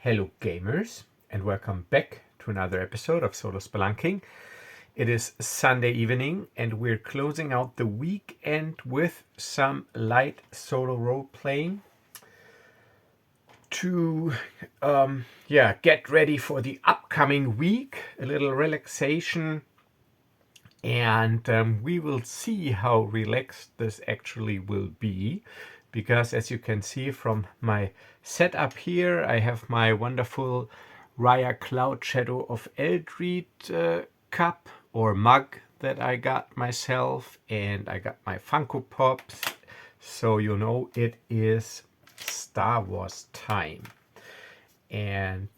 Hello gamers, and welcome back to another episode of Solo Spelunking. It is Sunday evening and we're closing out the weekend with some light solo role playing to get ready for the upcoming week, a little relaxation, and we will see how relaxed this actually will be, because as you can see from my setup here, I have my wonderful Rhya Cloud Shadow of Eldred cup or mug that I got myself, and I got my Funko Pops, so you know it is Star Wars time. And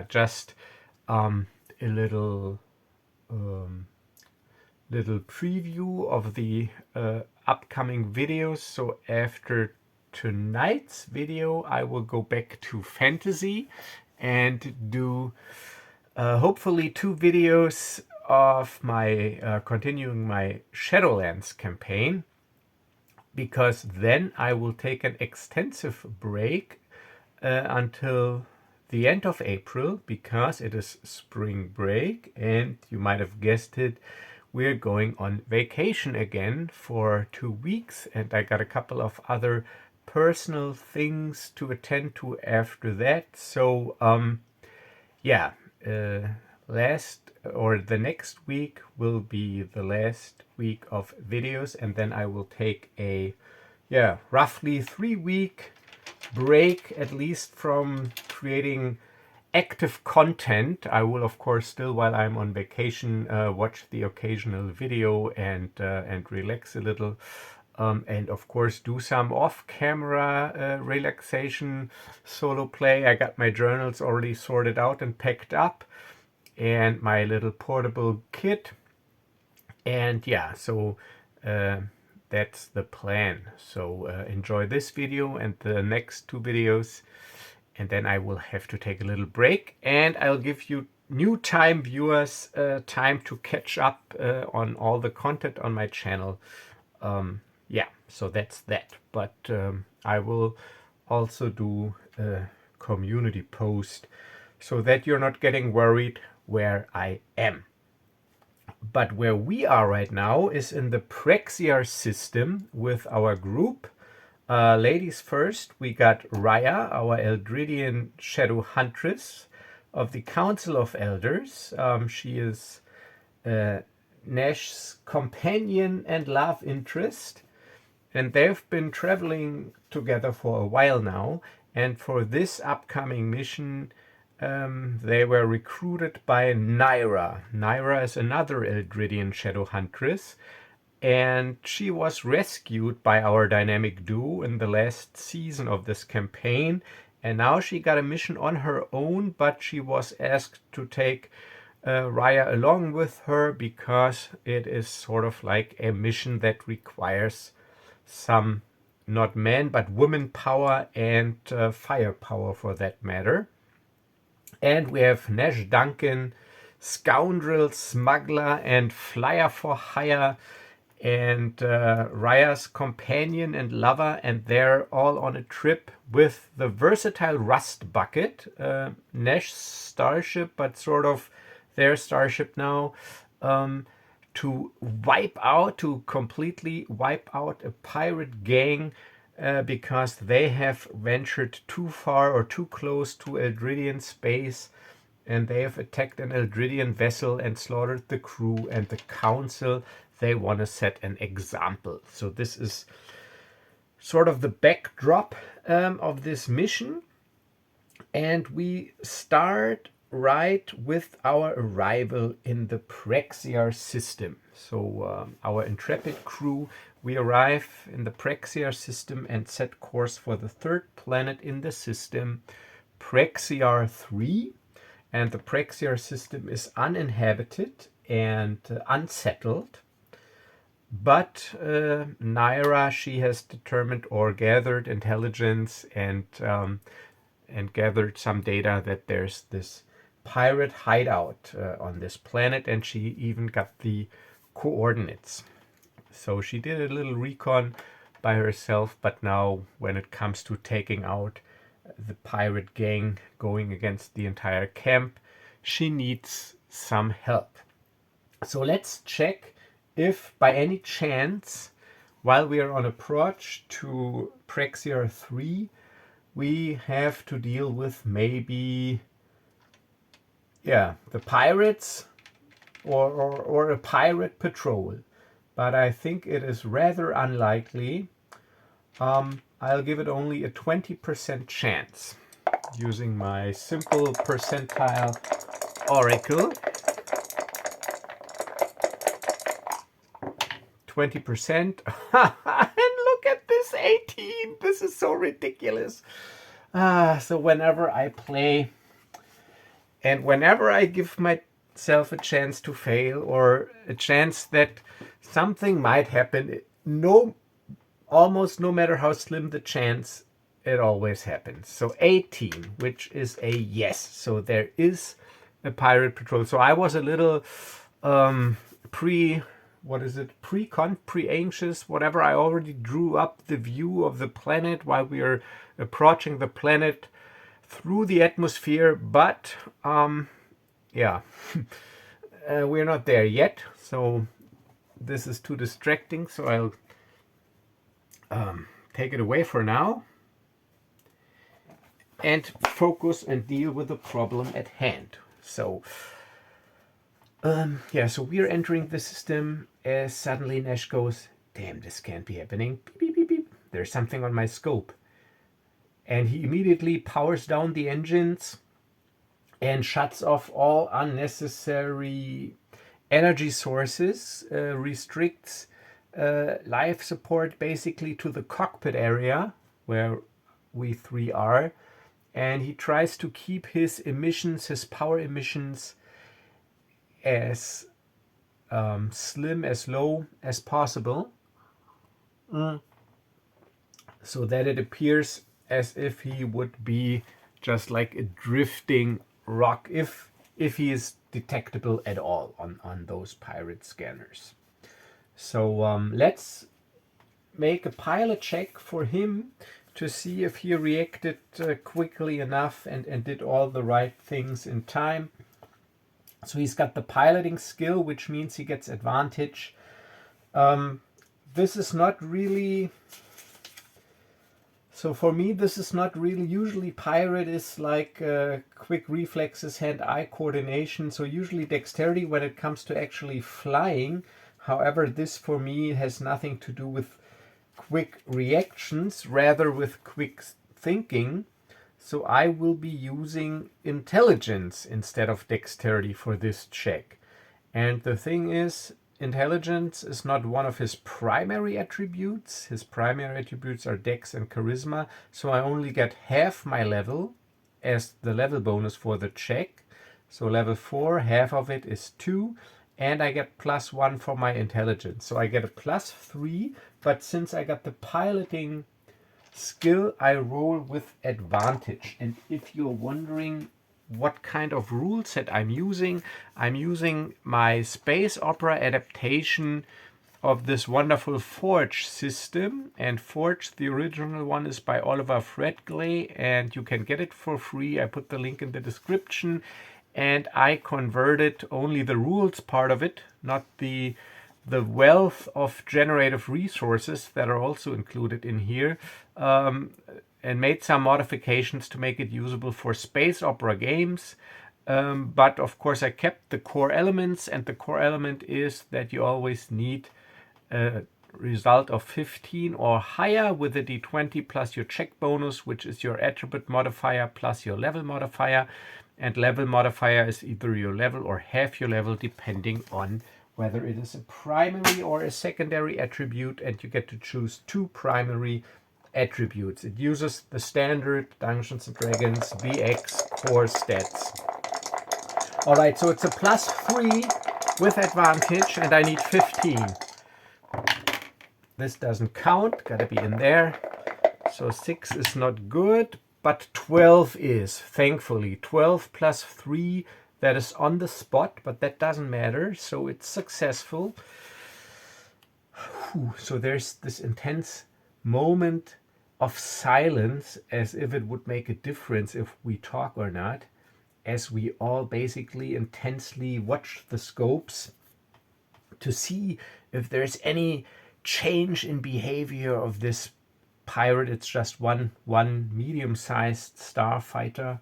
just a little preview of the upcoming videos. So after tonight's video, I will go back to fantasy and do hopefully 2 videos of my continuing my Shadowlands campaign, because then I will take an extensive break until the end of April, because it is spring break and you might have guessed it, we're going on vacation again for 2 weeks, and I got a couple of other personal things to attend to after that. So the next week will be the last week of videos, and then I will take a roughly 3-week break, at least from creating active content. I will of course still, while I'm on vacation, watch the occasional video and relax a little, and of course do some off-camera relaxation solo play. I got my journals already sorted out and packed up, and my little portable kit, and that's the plan. So enjoy this video and the next 2 videos, and then I will have to take a little break, and I'll give you new time viewers time to catch up on all the content on my channel. So that's that. But I will also do a community post so that you're not getting worried where I am. But where we are right now is in the Prexiar system with our group. Ladies first, we got Rhya, our Eldridian Shadow Huntress of the Council of Elders. She is Nash's companion and love interest, and they've been traveling together for a while now. And for this upcoming mission, they were recruited by Nhyra. Nhyra is another Eldridian Shadow Huntress, and she was rescued by our dynamic duo in the last season of this campaign, and now she got a mission on her own, but she was asked to take Rhya along with her, because it is sort of like a mission that requires some, not man but woman power and firepower for that matter. And we have Nash Duncan, scoundrel, smuggler, and flyer for hire, and Rhya's companion and lover, and they're all on a trip with the versatile Rust Bucket, Nash's starship, but sort of their starship now, to completely wipe out a pirate gang, because they have ventured too far or too close to Eldridian space, and they have attacked an Eldridian vessel and slaughtered the crew and the council. They want to set an example. So this is sort of the backdrop of this mission, and we start right with our arrival in the Prexiar system. So our intrepid crew, we arrive in the Prexiar system and set course for the 3rd planet in the system, Prexiar 3. And the Prexiar system is uninhabited and unsettled. But Nhyra, she has determined or gathered intelligence and gathered some data that there's this pirate hideout on this planet, and she even got the coordinates. So she did a little recon by herself, but now when it comes to taking out the pirate gang going against the entire camp. She needs some help. So let's check if by any chance, while we are on approach to Prexiar 3, we have to deal with maybe, yeah, the pirates or a pirate patrol. But I think it is rather unlikely. I'll give it only a 20% chance using my simple percentile oracle. 20%. And look at this 18. This is so ridiculous. So whenever I play and whenever I give myself a chance to fail or a chance that something might happen, almost no matter how slim the chance, it always happens. So 18, which is a yes. So there is a pirate patrol. So I was a little pre-anxious, whatever. I already drew up the view of the planet while we are approaching the planet through the atmosphere, but yeah, we're not there yet. So this is too distracting. So I'll take it away for now and focus and deal with the problem at hand. So yeah, so we're entering the system as suddenly Nash goes, damn, this can't be happening. Beep, beep, beep, beep. There's something on my scope. And he immediately powers down the engines and shuts off all unnecessary energy sources, restricts life support basically to the cockpit area where we three are. And he tries to keep his emissions, his power emissions, as slim, as low as possible, so that it appears as if he would be just like a drifting rock, if he is detectable at all on those pirate scanners. So let's make a pilot check for him to see if he reacted quickly enough and did all the right things in time. So he's got the piloting skill, which means he gets advantage. This is not really... So for me, this is not really... Usually pirate is like quick reflexes, hand-eye coordination. So usually dexterity when it comes to actually flying. However, this for me has nothing to do with quick reactions, rather with quick thinking. So I will be using intelligence instead of dexterity for this check. And the thing is, intelligence is not one of his primary attributes. His primary attributes are dex and charisma. So I only get half my level as the level bonus for the check. So level 4, half of it is 2. And I get +1 for my intelligence. So I get a +3. But since I got the piloting skill, I roll with advantage. And if you're wondering what kind of rule set I'm using my space opera adaptation of this wonderful Forge system. And Forge, the original one, is by Oliver Fredgley, and you can get it for free. I put the link in the description, and I converted only the rules part of it, not the wealth of generative resources that are also included in here, and made some modifications to make it usable for space opera games. But of course I kept the core elements, and the core element is that you always need a result of 15 or higher with a d20 plus your check bonus, which is your attribute modifier plus your level modifier. And level modifier is either your level or half your level, depending on whether it is a primary or a secondary attribute, and you get to choose 2 primary attributes. It uses the standard Dungeons & Dragons BX core stats. All right, so it's a +3 with advantage, and I need 15. This doesn't count, gotta be in there. So 6 is not good, but 12 is, thankfully. 12 plus 3, that is on the spot, but that doesn't matter, so it's successful. So there's this intense moment of silence, as if it would make a difference if we talk or not, as we all basically intensely watch the scopes to see if there's any change in behavior of this pirate. It's just one medium-sized starfighter.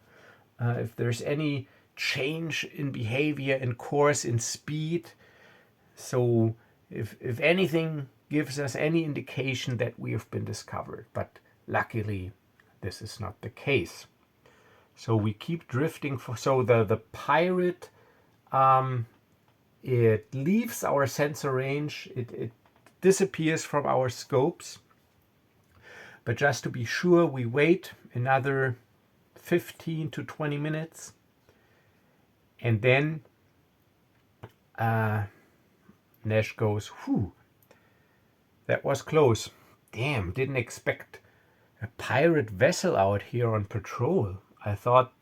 If there's any change in behavior, in course, in speed. So if anything gives us any indication that we have been discovered. But luckily, this is not the case. So we keep drifting. So the pirate, it leaves our sensor range. It disappears from our scopes. But just to be sure, we wait another 15 to 20 minutes. And then Nash goes, whew, that was close. Damn, didn't expect a pirate vessel out here on patrol. I thought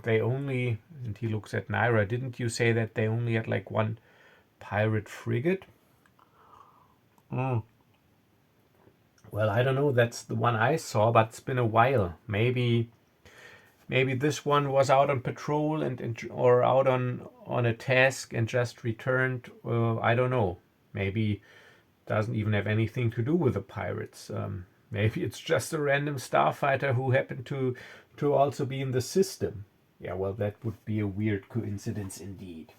they only, and he looks at Nhyra, didn't you say that they only had like one pirate frigate? Well, I don't know, that's the one I saw, but it's been a while. Maybe this one was out on patrol or out on a task and just returned. I don't know. Maybe doesn't even have anything to do with the pirates. Maybe it's just a random starfighter who happened to also be in the system. Yeah, well, that would be a weird coincidence indeed.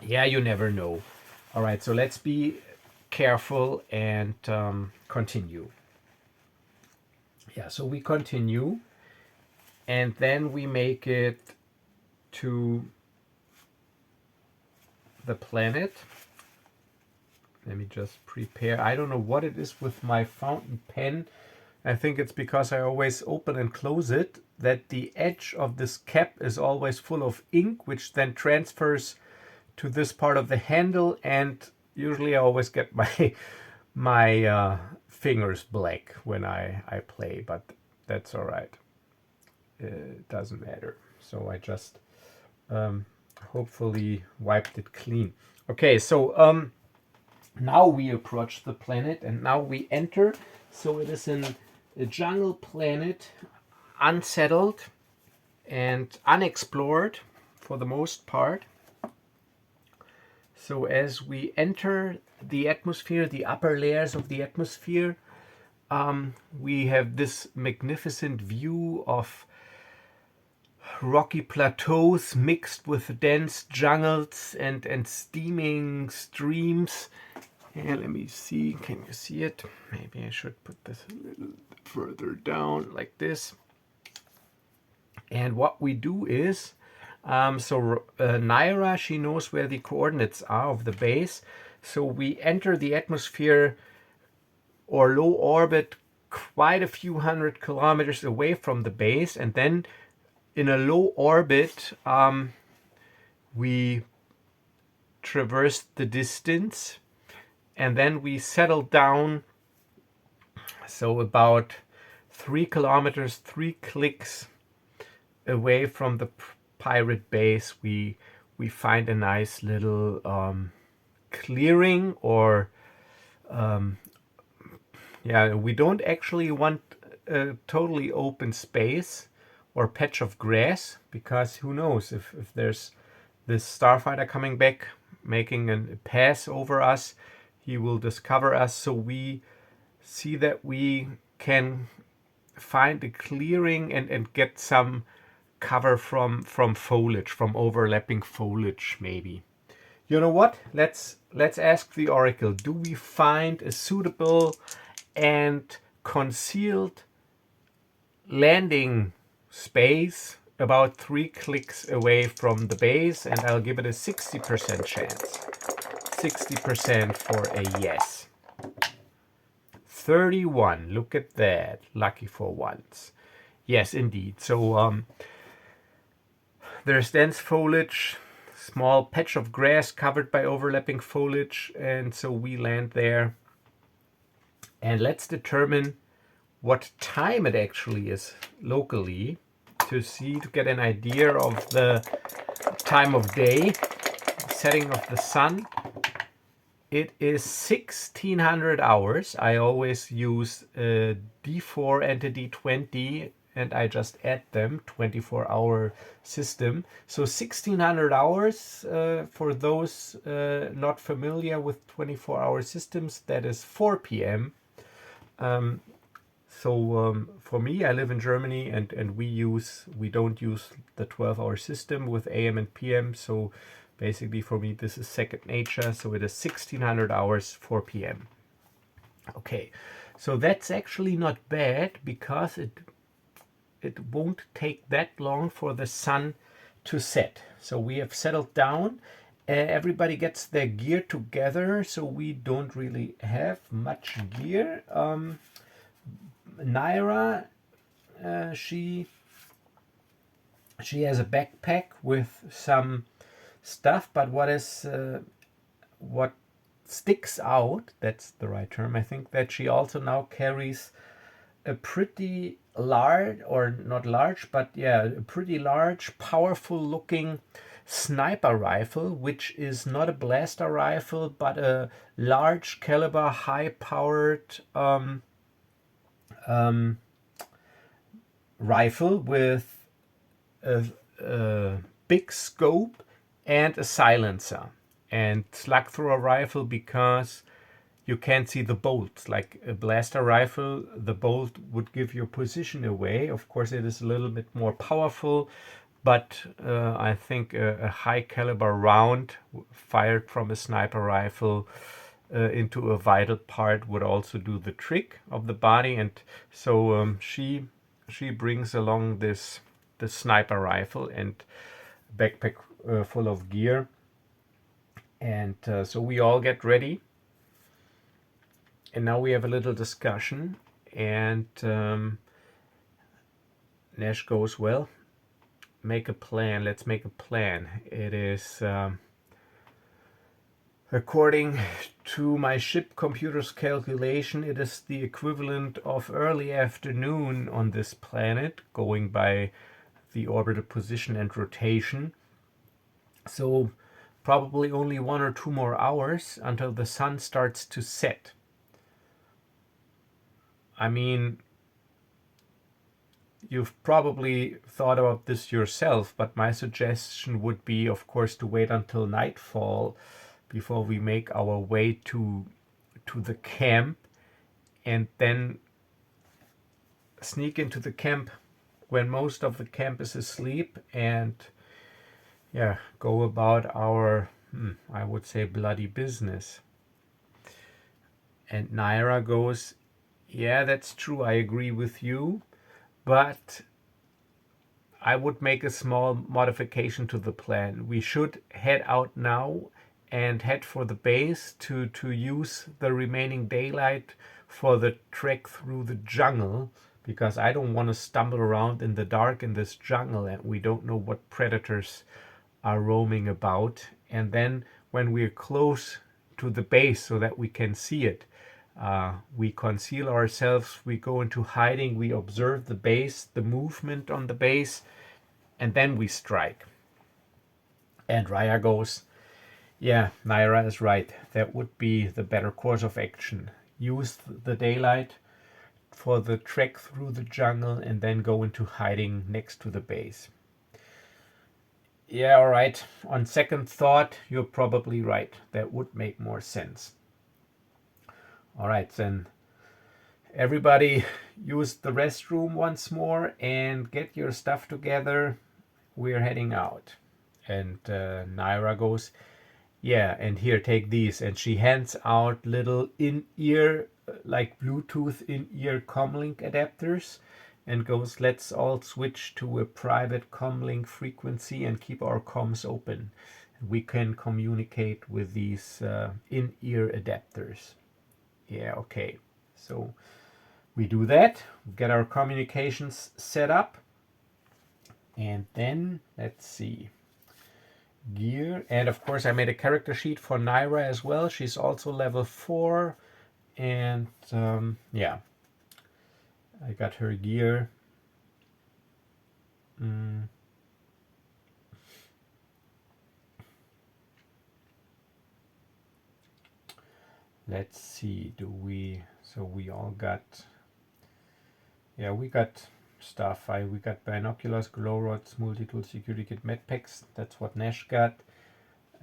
Yeah, you never know. All right, so let's be careful and continue. Yeah, so we continue. And then we make it to the planet. Let me just prepare. I don't know what it is with my fountain pen. I think it's because I always open and close it, that the edge of this cap is always full of ink, which then transfers to this part of the handle. And usually I always get my fingers black when I play, but that's all right. It doesn't matter. So I just hopefully wiped it clean. Okay, so now we approach the planet and now we enter. So it is a jungle planet, unsettled and unexplored for the most part. So as we enter the atmosphere, the upper layers of the atmosphere, we have this magnificent view of rocky plateaus mixed with dense jungles and steaming streams. And let me see, can you see it? Maybe I should put this a little further down like this. And what we do is, Nhyra, she knows where the coordinates are of the base. So we enter the atmosphere or low orbit quite a few hundred kilometers away from the base, and then in a low orbit, we traverse the distance, and then we settle down. So about 3 kilometers, 3 clicks away from the pirate base, we find a nice little clearing, or we don't actually want a totally open space or patch of grass, because who knows if there's this starfighter coming back, making a pass over us, he will discover us. So we see that we can find a clearing and get some cover from foliage, from overlapping foliage maybe. You know what? Let's ask the Oracle. Do we find a suitable and concealed landing space about 3 clicks away from the base? And I'll give it a 60% chance. 60% for a yes. 31. Look at that. Lucky for once. Yes, indeed. So there's dense foliage, small patch of grass covered by overlapping foliage, and so we land there. And let's determine what time it actually is locally to get an idea of the time of day, setting of the sun. It is 1600 hours. I always use D4 and a D20 and I just add them, 24-hour system. So 1600 hours for those not familiar with 24-hour systems, that is 4 p.m. For me, I live in Germany and we don't use the 12-hour system with AM and PM. So basically for me, this is second nature. So it is 1600 hours, 4 p.m. Okay, so that's actually not bad because it won't take that long for the sun to set. So we have settled down. Everybody gets their gear together, so we don't really have much gear. Nhyra, she has a backpack with some stuff, but what sticks out, that's the right term, I think, that she also now carries a pretty large, or not large, but yeah, a pretty large, powerful looking sniper rifle, which is not a blaster rifle, but a large caliber, high powered rifle with a big scope and a silencer. And slug thrower rifle because you can't see the bolts. Like a blaster rifle, the bolt would give your position away. Of course, it is a little bit more powerful, but I think a high caliber round fired from a sniper rifle into a vital part would also do the trick of the body. And so she brings along this sniper rifle and backpack full of gear. And so we all get ready. And now we have a little discussion. And Nash goes, well, make a plan. Let's make a plan. It is, according to my ship computer's calculation, it is the equivalent of early afternoon on this planet, going by the orbital position and rotation. So probably only 1 or 2 more hours until the sun starts to set. I mean, you've probably thought about this yourself, but my suggestion would be, of course, to wait until nightfall before we make our way to the camp, and then sneak into the camp when most of the camp is asleep, and yeah, go about our, I would say, bloody business. And Nhyra goes, yeah, that's true, I agree with you, but I would make a small modification to the plan. We should head out now and head for the base to use the remaining daylight for the trek through the jungle, because I don't want to stumble around in the dark in this jungle and we don't know what predators are roaming about. And then when we're close to the base so that we can see it, we conceal ourselves, we go into hiding, we observe the base, the movement on the base, and then we strike. And Rhya goes, yeah, Nhyra is right. That would be the better course of action. Use the daylight for the trek through the jungle and then go into hiding next to the base. Yeah, all right. On second thought, you're probably right. That would make more sense. All right, then everybody use the restroom once more and get your stuff together. We're heading out. And Nhyra goes, yeah, and here, take these. And she hands out little in-ear, like Bluetooth in-ear comlink adapters, and goes, let's all switch to a private comlink frequency and keep our comms open. We can communicate with these in-ear adapters. Yeah, okay. So we do that, get our communications set up, and then let's see. Gear, and of course I made a character sheet for Nhyra as well. She's also level 4, and yeah, I got her gear. Let's see, so we all got, yeah, we got stuff. We got binoculars, glow rods, multi-tool, security kit, med packs. That's what Nash got.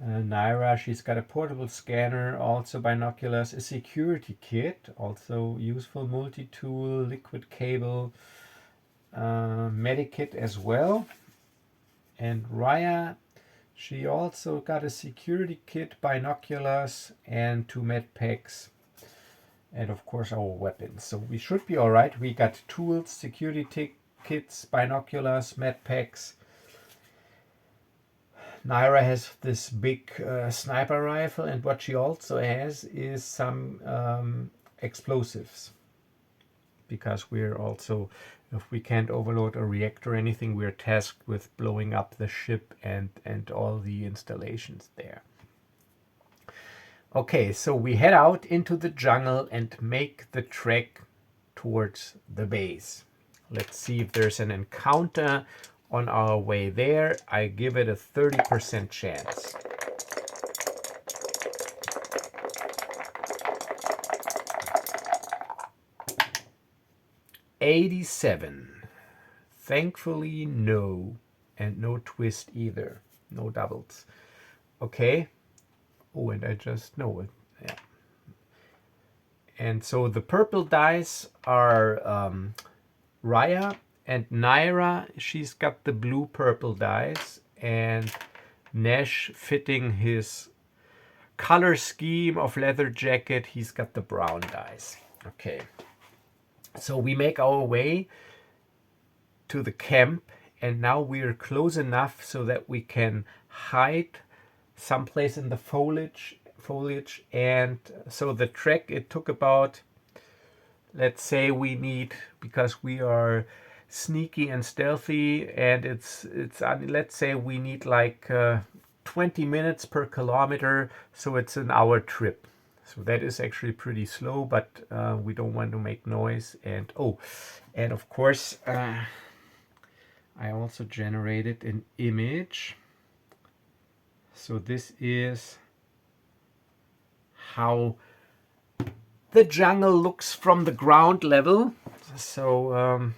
Nhyra, she's got a portable scanner, also binoculars, a security kit, also useful, multi-tool, liquid cable, medikit as well. And Rhya, she also got a security kit, binoculars, and 2 med packs, and of course our weapons. So we should be all right. We got tools, security kits, binoculars, med packs. Nhyra has this big sniper rifle, and what she also has is some explosives, because we're also, if we can't overload a reactor or anything, we're tasked with blowing up the ship and all the installations there. Okay, so we head out into the jungle and make the trek towards the base. Let's see if there's an encounter on our way there. I give it a 30% chance. 87. Thankfully, no. And no twist either. No doubles. Okay. Oh, and I just know it. Yeah. And so the purple dice are Rhya, and Nhyra, she's got the blue purple dice, and Nash, fitting his color scheme of leather jacket, he's got the brown dice. Okay. So we make our way to the camp, and now we're close enough so that we can hide someplace in the foliage. And so the trek, it took about, let's say we need, because we are sneaky and stealthy, and it's let's say we need like 20 minutes per kilometer, so it's an hour trip. So that is actually pretty slow, but we don't want to make noise. And and of course I also generated an image. So this is how the jungle looks from the ground level. So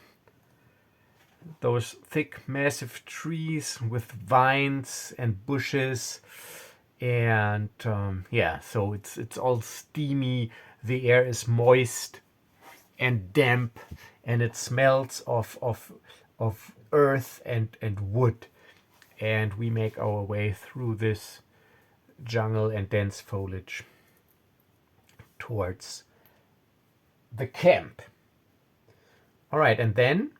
those thick, massive trees with vines and bushes, and yeah, so it's all steamy. The air is moist and damp, and it smells of earth and wood. And we make our way through this jungle and dense foliage towards the camp. All right, and then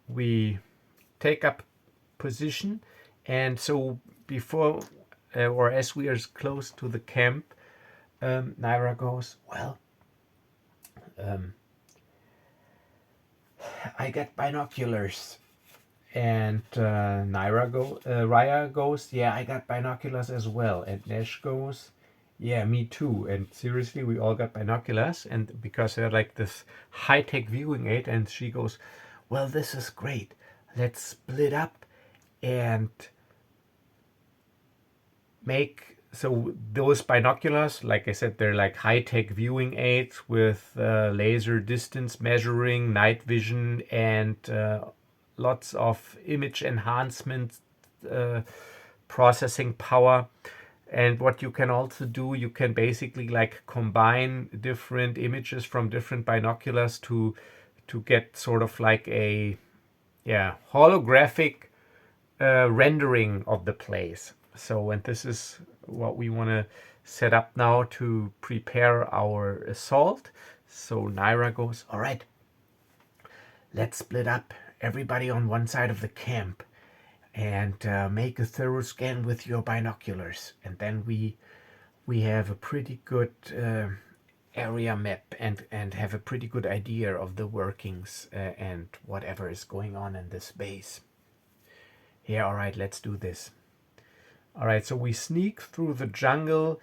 we take up position, and so before or as we are close to the camp, Nhyra goes, well, I got binoculars. And Rhya goes, yeah, I got binoculars as well. And Nash goes, yeah, me too. And seriously, we all got binoculars, and because they're like this high-tech viewing aid. And she goes, well, this is great. Let's split up and make, so those binoculars, like I said, they're like high-tech viewing aids with laser distance measuring, night vision, and lots of image enhancement, processing power. And what you can also do, you can basically like combine different images from different binoculars to get sort of like a holographic rendering of the place. So, and this is what we want to set up now to prepare our assault. So Nhyra goes, all right, let's split up, everybody on one side of the camp, and make a thorough scan with your binoculars. And then we have a pretty good area map and have a pretty good idea of the workings and whatever is going on in this base. Yeah, all right, let's do this. All right, so we sneak through the jungle,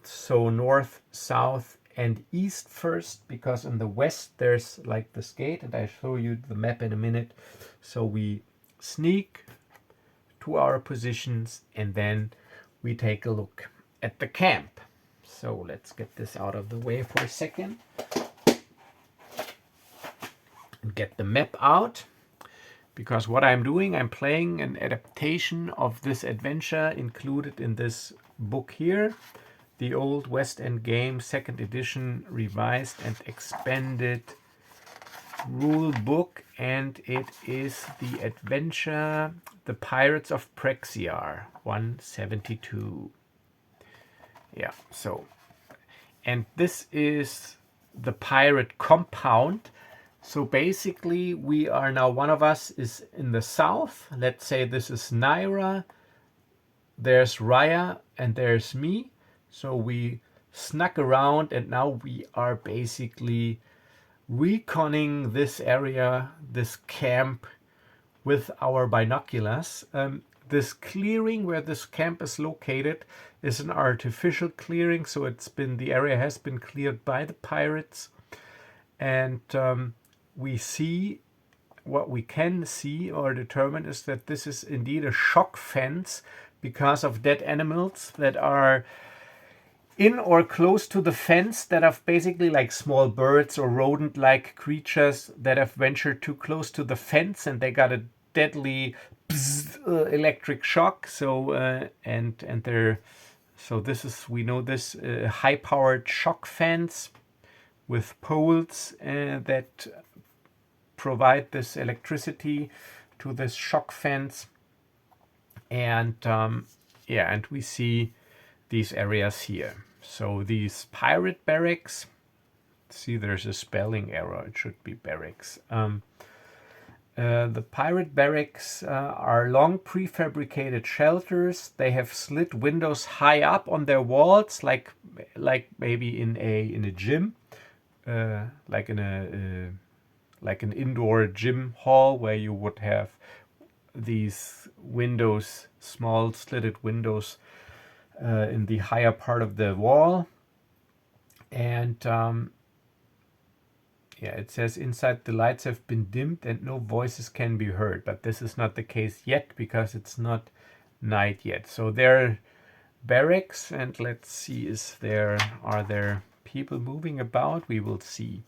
so north, south, and east first, because in the west there's like this gate, and I'll show you the map in a minute. So we sneak to our positions, and then we take a look at the camp. So let's get this out of the way for a second and get the map out. Because what I'm doing, I'm playing an adaptation of this adventure included in this book here, the Old West End Game 2nd edition revised and expanded rule book, and it is the adventure The Pirates of Prexiar 172. Yeah, so, and this is the pirate compound. So basically we are now, one of us is in the south. Let's say this is Nhyra, there's Rhya, and there's me. So we snuck around and now we are basically reconning this area, this camp, with our binoculars. This clearing where this camp is located is an artificial clearing, so the area has been cleared by the pirates, and we see, what we can see or determine is that this is indeed a shock fence because of dead animals that are in or close to the fence, that are basically like small birds or rodent-like creatures that have ventured too close to the fence and they got a deadly electric shock. So this is, we know this high-powered shock fence with poles that provide this electricity to this shock fence, and and we see these areas here. So these pirate barracks, see there's a spelling error, it should be barracks. The pirate barracks are long prefabricated shelters. They have slit windows high up on their walls, like maybe in a gym, like an indoor gym hall where you would have these windows, small slitted windows in the higher part of the wall. And it says inside the lights have been dimmed and no voices can be heard, but this is not the case yet because it's not night yet. So there are barracks, and let's see, are there people moving about? We will see.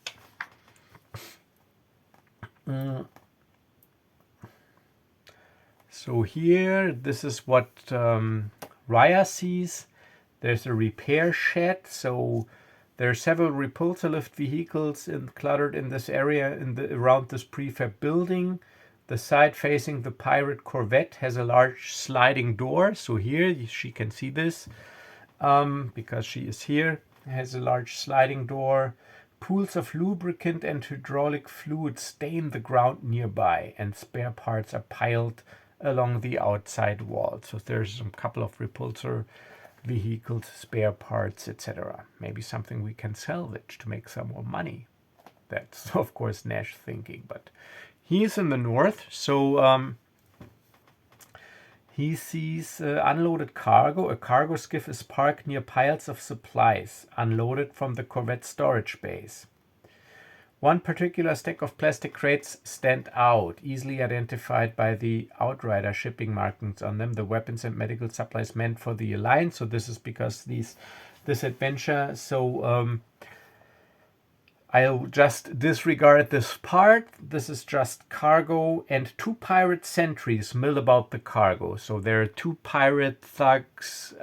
So here, this is what Rhya sees. There's a repair shed, so there are several repulsor lift vehicles cluttered in this area around this prefab building. The side facing the pirate corvette has a large sliding door. So here she can see this because she is here. It has a large sliding door. Pools of lubricant and hydraulic fluid stain the ground nearby, and spare parts are piled along the outside wall. So there's a couple of repulsor vehicles, spare parts, etc. Maybe something we can salvage to make some more money. That's of course Nash thinking, but he's in the north, so he sees unloaded cargo. A cargo skiff is parked near piles of supplies, unloaded from the corvette storage base. One particular stack of plastic crates stand out, easily identified by the Outrider shipping markings on them, the weapons and medical supplies meant for the Alliance. So this is because this adventure, so I'll just disregard this part. This is just cargo and 2 pirate sentries mill about the cargo. So there are 2 pirate thugs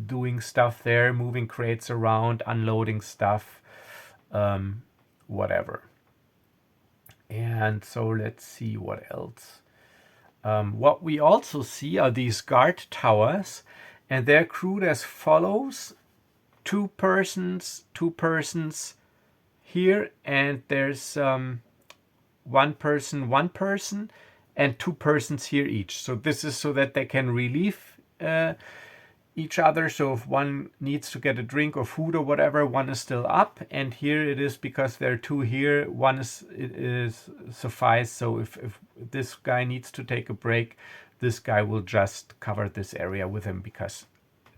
doing stuff there, moving crates around, unloading stuff, whatever. And so let's see what else. What we also see are these guard towers, and they're crewed as follows: 2 persons here, and there's 1 person, and 2 persons here each. So this is so that they can relieve each other. So if one needs to get a drink or food or whatever, one is still up, and here it is because there are 2 here, one is suffice. So if this guy needs to take a break, this guy will just cover this area with him, because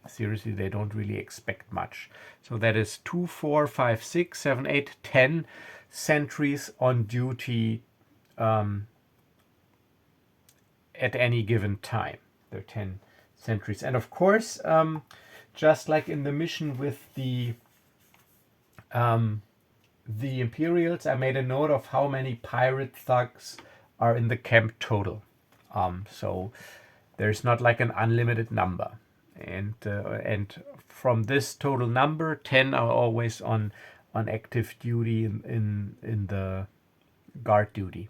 seriously, they don't really expect much. So that is 2, 4, 5, 6, 7, 8, 10 sentries on duty at any given time. There are 10 sentries. And of course, just like in the mission with the Imperials, I made a note of how many pirate thugs are in the camp total. So there's not like an unlimited number, and from this total number, 10 are always on active duty in the guard duty.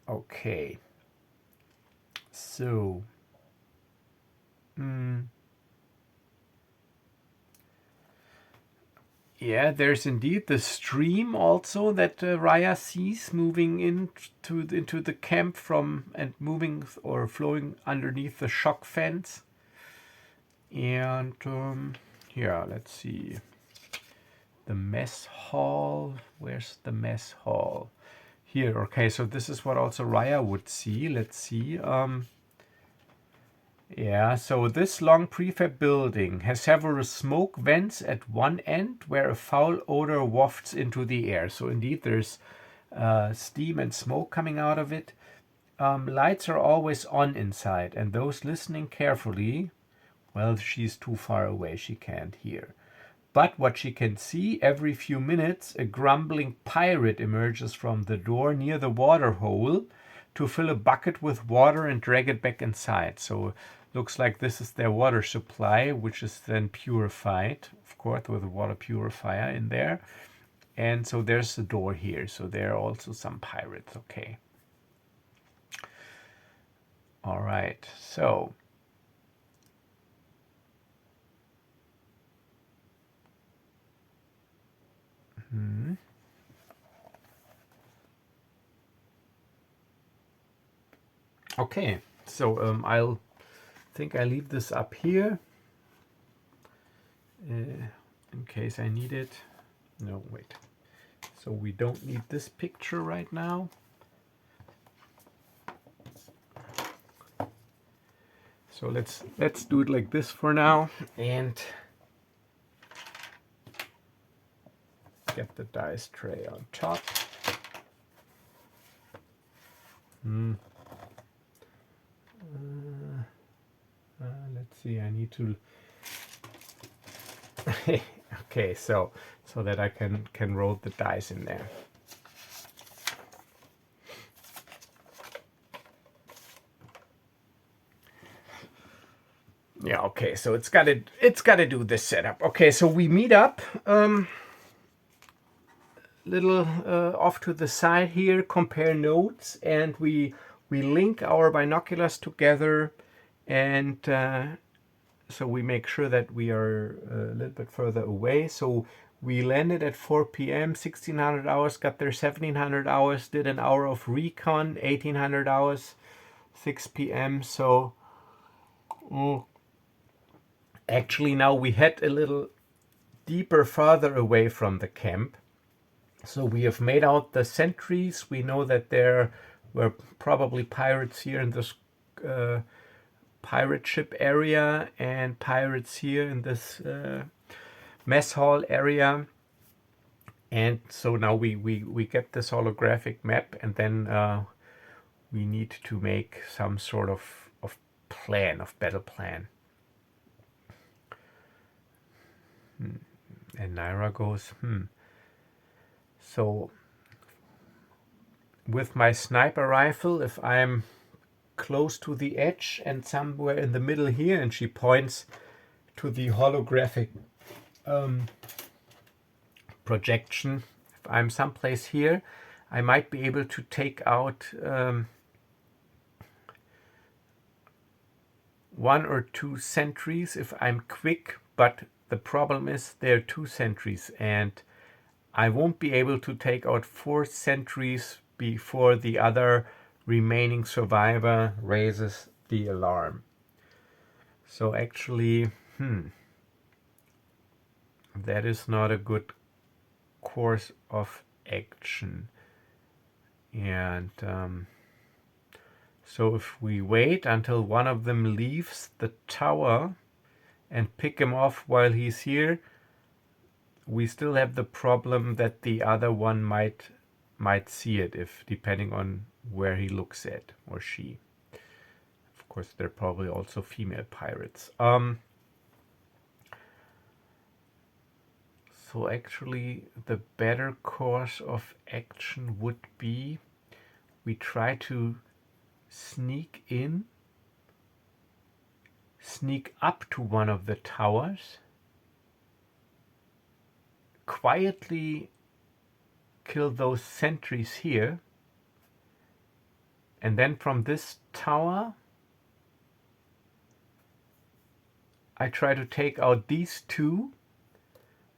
Okay. So. Yeah, there's indeed the stream also that Rhya sees moving into the camp from and moving or flowing underneath the shock fence. And here, let's see. The mess hall. Where's the mess hall? Here. Okay, so this is what also Rhya would see. Let's see. Yeah, so this long prefab building has several smoke vents at one end where a foul odor wafts into the air. So indeed, there's steam and smoke coming out of it. Lights are always on inside, and those listening carefully, well, she's too far away, she can't hear. But what she can see, every few minutes, a grumbling pirate emerges from the door near the water hole to fill a bucket with water and drag it back inside. So looks like this is their water supply, which is then purified, of course, with a water purifier in there. And so there's the door here. So there are also some pirates. Okay. All right. So. Okay. So I'll think I leave this up here in case I need it. No, wait. So we don't need this picture right now. So let's do it like this for now and get the dice tray on top. Let's see, I need to okay, so that I can roll the dice in there. Yeah, okay, so it's gotta do this setup. Okay, so we meet up little off to the side here, compare notes, and we link our binoculars together, and so we make sure that we are a little bit further away. So we landed at 4 p.m., 1600 hours, got there 1700 hours, did an hour of recon, 1800 hours, 6 p.m. So actually now we head a little deeper, farther away from the camp. So we have made out the sentries. We know that there were probably pirates here in this pirate ship area and pirates here in this mess hall area. And so now we get this holographic map, and then we need to make some sort of plan, of battle plan. And Nhyra goes, So with my sniper rifle, if I'm close to the edge and somewhere in the middle here, and she points to the holographic projection, if I'm someplace here, I might be able to take out 1 or 2 sentries if I'm quick, but the problem is there are 2 sentries, and I won't be able to take out 4 sentries before the other remaining survivor raises the alarm. So actually, that is not a good course of action. And so if we wait until one of them leaves the tower and pick him off while he's here, we still have the problem that the other one might see it, if depending on where he looks at, or she. Of Of course, they're probably also female pirates. So actually, the better course of action would be we try to sneak in, sneak up to one of the towers, quietly kill those sentries here, and then from this tower I try to take out these two,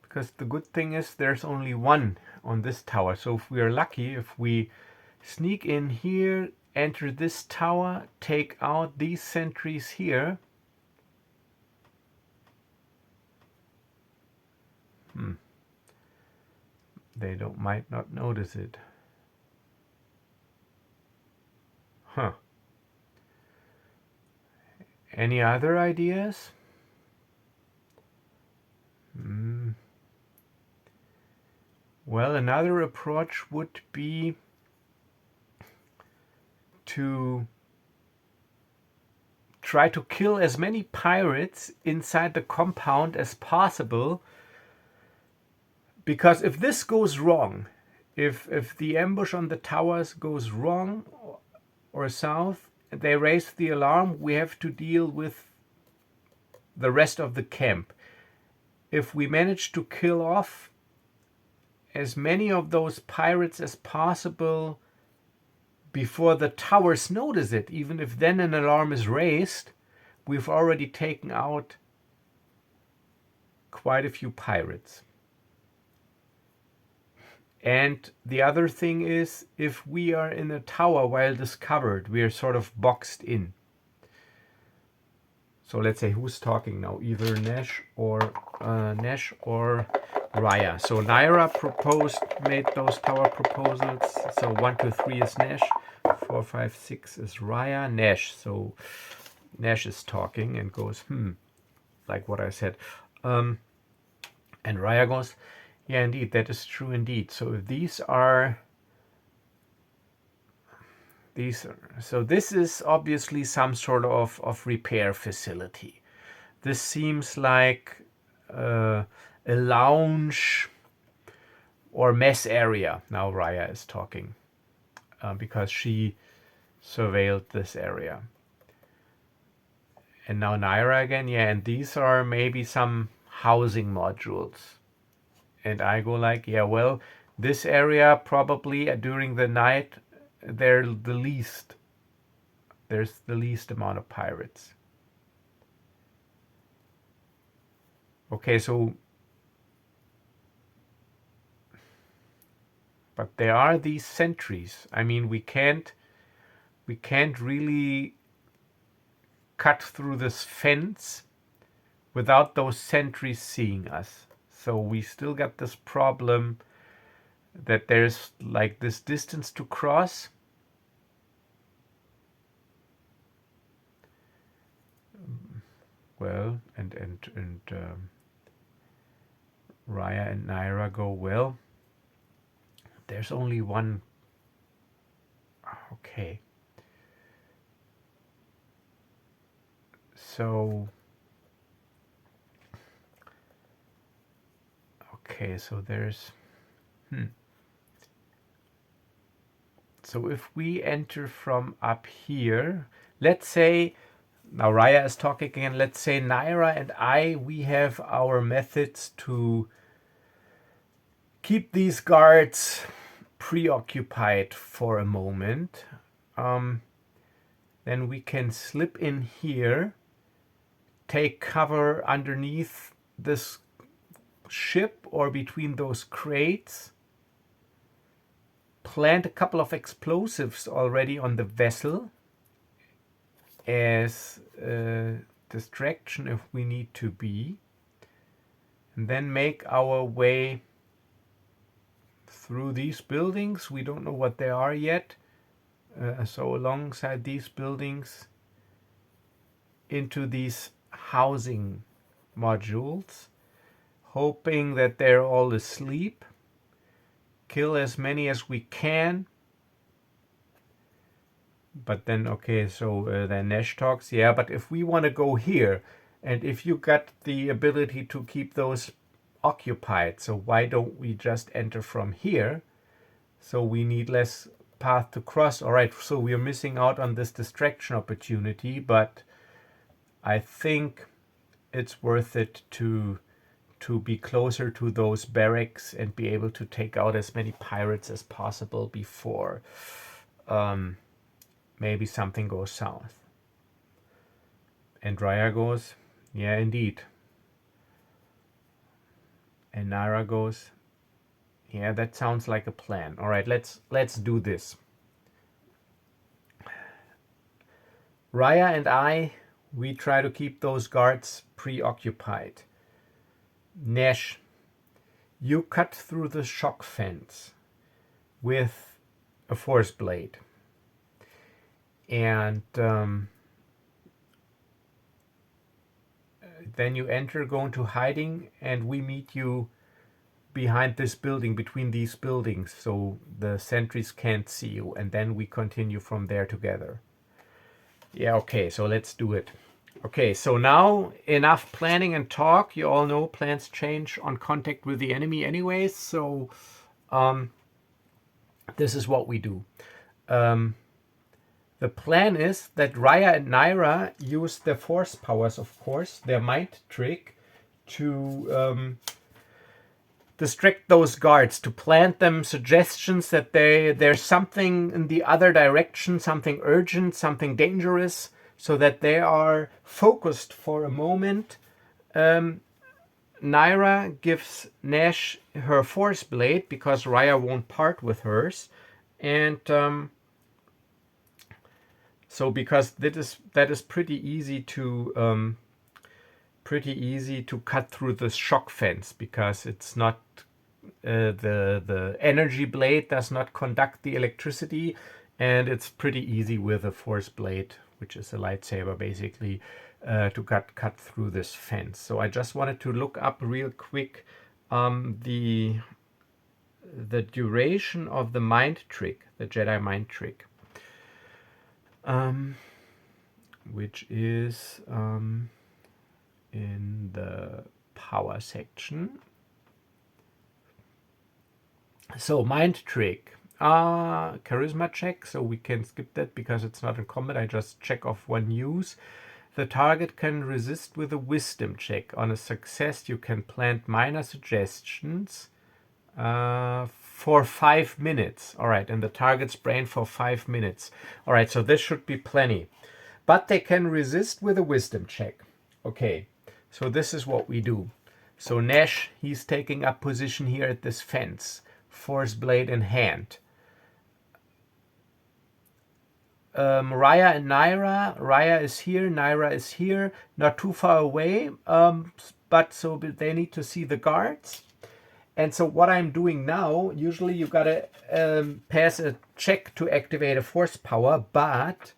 because the good thing is there's only one on this tower. So if we are lucky, if we sneak in here, enter this tower, take out these sentries here, they might not notice it. Huh. Any other ideas? Well, another approach would be to try to kill as many pirates inside the compound as possible, because if this goes wrong, if the ambush on the towers goes wrong or south, they raise the alarm, we have to deal with the rest of the camp. If we manage to kill off as many of those pirates as possible before the towers notice it, even if then an alarm is raised, we've already taken out quite a few pirates. And the other thing is, if we are in a tower while discovered, we are sort of boxed in. So let's say who's talking now, either Nash or Rhya. So Nhyra made those tower proposals. So 1, 2, 3 is Nash, 4, 5, 6 is Rhya. Nash. So Nash is talking and goes, like what I said. And Rhya goes, yeah, indeed, that is true indeed. So this is obviously some sort of repair facility. This seems like a lounge or mess area. Now Rhya is talking because she surveilled this area. And now Nhyra again, yeah, and these are maybe some housing modules. And I go like, yeah, well, this area probably during the night, there's the least amount of pirates. Okay, so, but there are these sentries. I mean, we can't really cut through this fence without those sentries seeing us. So we still got this problem that there's like this distance to cross. Well, and Rhya and Nhyra go, well, there's only one. Okay. So, okay, so there's, So if we enter from up here, let's say, now Rhya is talking again, let's say Nhyra and we have our methods to keep these guards preoccupied for a moment. Then we can slip in here, take cover underneath this ship or between those crates, plant a couple of explosives already on the vessel as a distraction if we need to be, and then make our way through these buildings. We don't know what they are yet. So alongside these buildings into these housing modules, hoping that they're all asleep, kill as many as we can, But then, okay, so then Nash talks, yeah, but if we want to go here, and if you got the ability to keep those occupied, so why don't we just enter from here? So we need less path to cross. All right, so we're missing out on this distraction opportunity, but I think it's worth it to be closer to those barracks and be able to take out as many pirates as possible before maybe something goes south. And Rhya goes, yeah, indeed. And Nhyra goes, yeah, that sounds like a plan. All right, let's do this. Rhya and I, we try to keep those guards preoccupied. Nash, you cut through the shock fence with a force blade. And then you enter, go into hiding, and we meet you behind this building, between these buildings, so the sentries can't see you, and then we continue from there together. Yeah, okay, so let's do it. Okay, so now enough planning and talk. You all know plans change on contact with the enemy anyways, so this is what we do. The plan is that Rhya and Nhyra use their force powers, of course, their mind trick, to distract those guards, to plant them suggestions that there's something in the other direction, something urgent, something dangerous, so that they are focused for a moment. Nhyra gives Nash her force blade because Rhya won't part with hers, and so because that is pretty easy to cut through the shock fence, because it's not the energy blade does not conduct the electricity, and it's pretty easy with a force blade, which is a lightsaber basically, to cut through this fence. So I just wanted to look up real quick the duration of the mind trick, the Jedi mind trick, which is in the power section. So mind trick, charisma check, so we can skip that because it's not in combat. I just check off one use. The target can resist with a wisdom check. On a success, you can plant minor suggestions for 5 minutes. All right, in the target's brain for 5 minutes. All right, so this should be plenty. But they can resist with a wisdom check. Okay, so this is what we do. So Nash, he's taking up position here at this fence, force blade in hand. Rhya and Nhyra. Rhya is here, Nhyra is here, not too far away, but so they need to see the guards. And so what I'm doing now, usually you gotta pass a check to activate a force power, but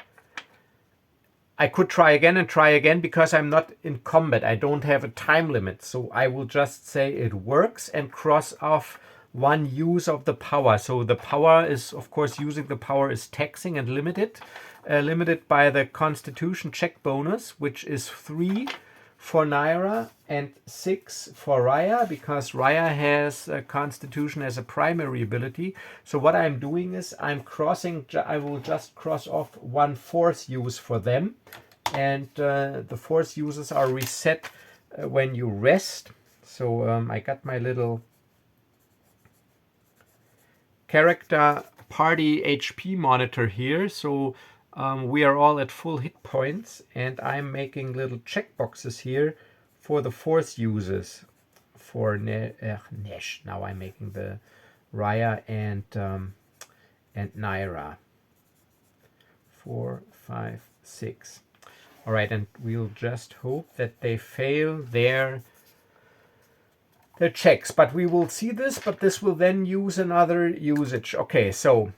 I could try again because I'm not in combat. I don't have a time limit, so I will just say it works and cross off one use of the power. So the power is, of course, using the power is taxing and limited by the Constitution check bonus, which is 3 for Nhyra and 6 for Rhya, because Rhya has Constitution as a primary ability. So what I'm doing is I will just cross off one force use for them, and the force uses are reset when you rest. So I got my little character party HP monitor here, so we are all at full hit points, and I'm making little checkboxes here for the force uses for Nash. Now I'm making the Rhya and Nhyra. 4, 5, 6. All right, and we'll just hope that they fail their checks, but we will see this, but this will then use another usage. Okay, so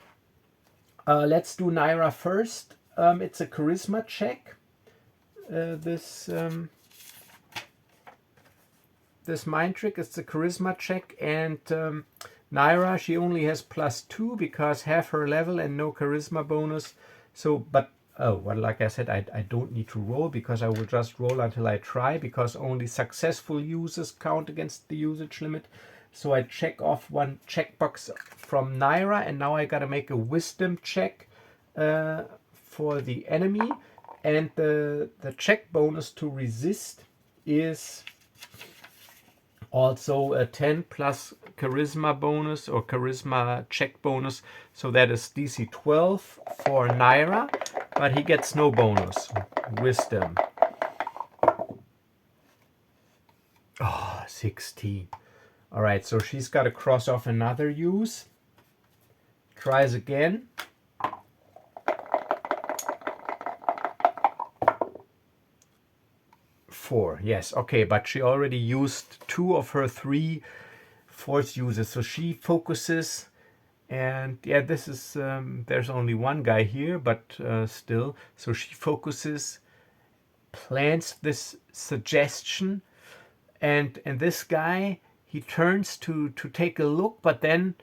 let's do Nhyra first. It's a charisma check. This mind trick is the charisma check, and Nhyra, she only has +2 because half her level and no charisma bonus. So, but oh, well, like I said, I don't need to roll because I will just roll until I try, because only successful uses count against the usage limit. So I check off one checkbox from Nhyra, and now I gotta make a wisdom check for the enemy, and the check bonus to resist is also a 10 plus charisma bonus or charisma check bonus. So that is DC 12 for Nhyra, but he gets no bonus. Wisdom. Oh, 16. All right, so she's got to cross off another use. Tries again. Four, yes, okay, but she already used 2 of her 3 force uses, so she focuses. And yeah, this is there's only one guy here, but still, so she focuses, plants this suggestion, and this guy, he turns to take a look, but then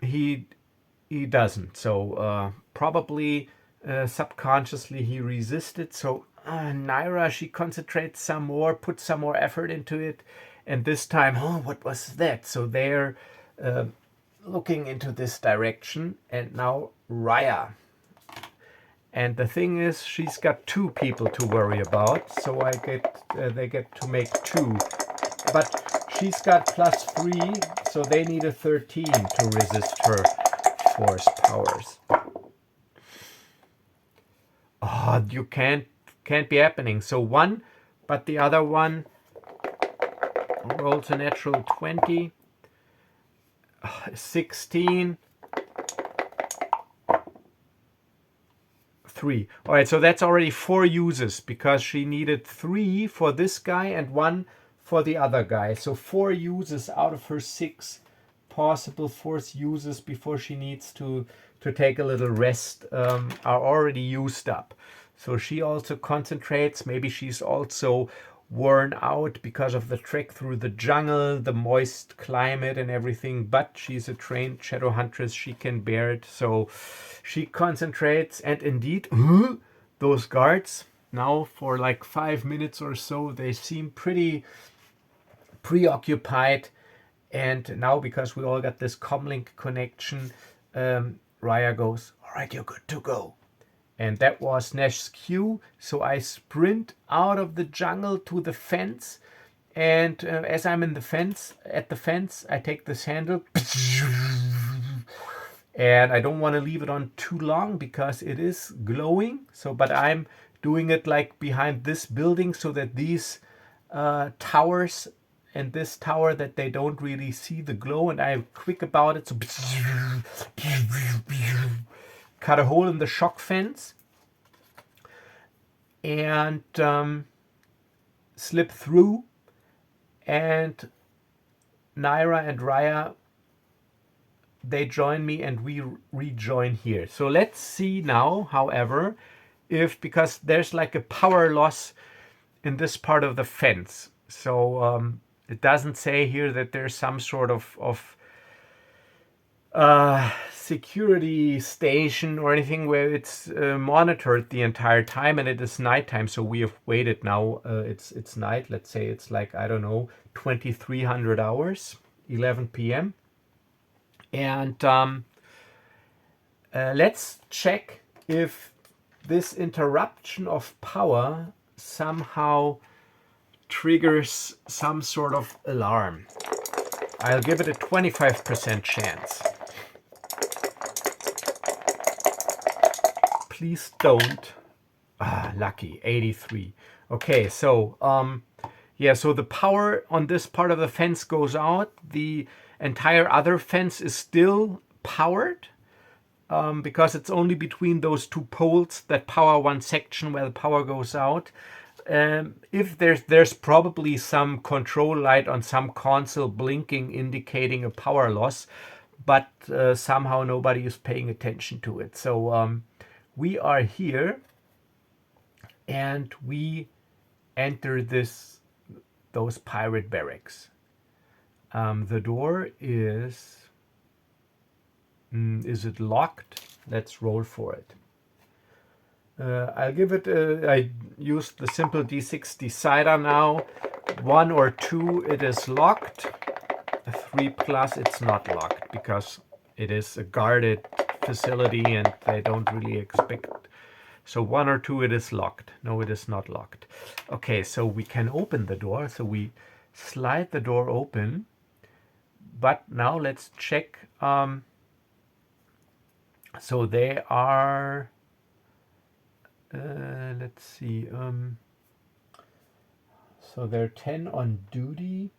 he doesn't. So probably subconsciously he resisted. So Nhyra, she concentrates some more, puts some more effort into it, and this time, oh, what was that? So they're looking into this direction, and now Rhya. And the thing is, she's got 2 people to worry about, so they get to make 2. But she's got +3, so they need a 13 to resist her force powers. Oh, you can't be happening. So 1, but the other one rolls a natural 20, 16. 3. All right, so that's already 4 uses because she needed 3 for this guy and 1 for the other guy. So 4 uses out of her 6 possible force uses before she needs to take a little rest are already used up. So she also concentrates. Maybe she's also worn out because of the trek through the jungle, the moist climate and everything, but she's a trained shadow huntress. She can bear it. So she concentrates, and indeed, those guards now for like 5 minutes or so, they seem pretty preoccupied. And now, because we all got this comlink connection, Rhya goes, all right, you're good to go. And that was Nash's cue. So I sprint out of the jungle to the fence. And as I'm at the fence, I take this handle. And I don't want to leave it on too long because it is glowing. So, but I'm doing it like behind this building so that these towers and this tower, that they don't really see the glow, and I'm quick about it. So cut a hole in the shock fence and slip through, and Nhyra and Rhya, they join me and we rejoin here. So let's see now, however, if, because there's like a power loss in this part of the fence. So it doesn't say here that there's some sort of security station or anything where it's monitored the entire time, and it is nighttime. So we have waited now. It's night. Let's say it's like, I don't know, 2300 hours, 11 p.m. And let's check if this interruption of power somehow triggers some sort of alarm. I'll give it a 25% chance. Please don't. Lucky, 83. Okay, so yeah, so the power on this part of the fence goes out. The entire other fence is still powered because it's only between those 2 poles that power one section where the power goes out. If there's probably some control light on some console blinking indicating a power loss, but somehow nobody is paying attention to it. So we are here and we enter those pirate barracks. The door is it locked? let's roll for it. I'll give it, I used the simple D6 decider now. 1 or 2, it is locked. 3+, it's not locked because it is a guarded facility and they don't really expect. So 1 or 2, it is locked. No, it is not locked. Okay, so we can open the door. So we slide the door open. But now let's check. So they are, let's see. So they're 10 on duty.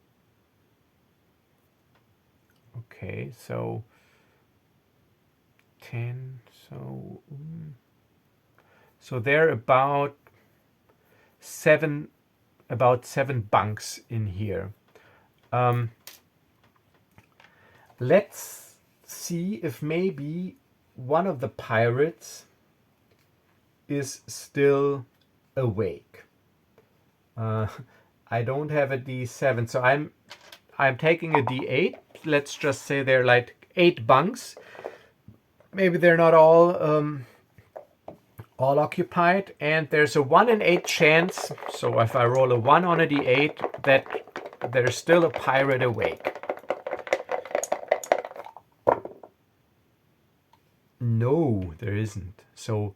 Okay, so 10. So they're about seven bunks in here. Let's see if maybe one of the pirates is still awake. I don't have a D7, so I'm taking a D8. Let's just say they're like 8 bunks. Maybe they're not all occupied, and there's a 1 in 8 chance. So if I roll a 1 on a D8, that there's still a pirate awake. No, there isn't. So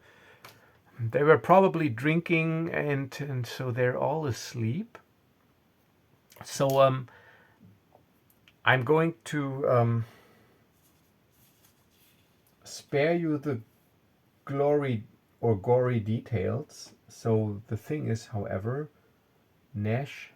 they were probably drinking, and so they're all asleep. So I'm going to spare you the glory or gory details. So the thing is, however, Nash.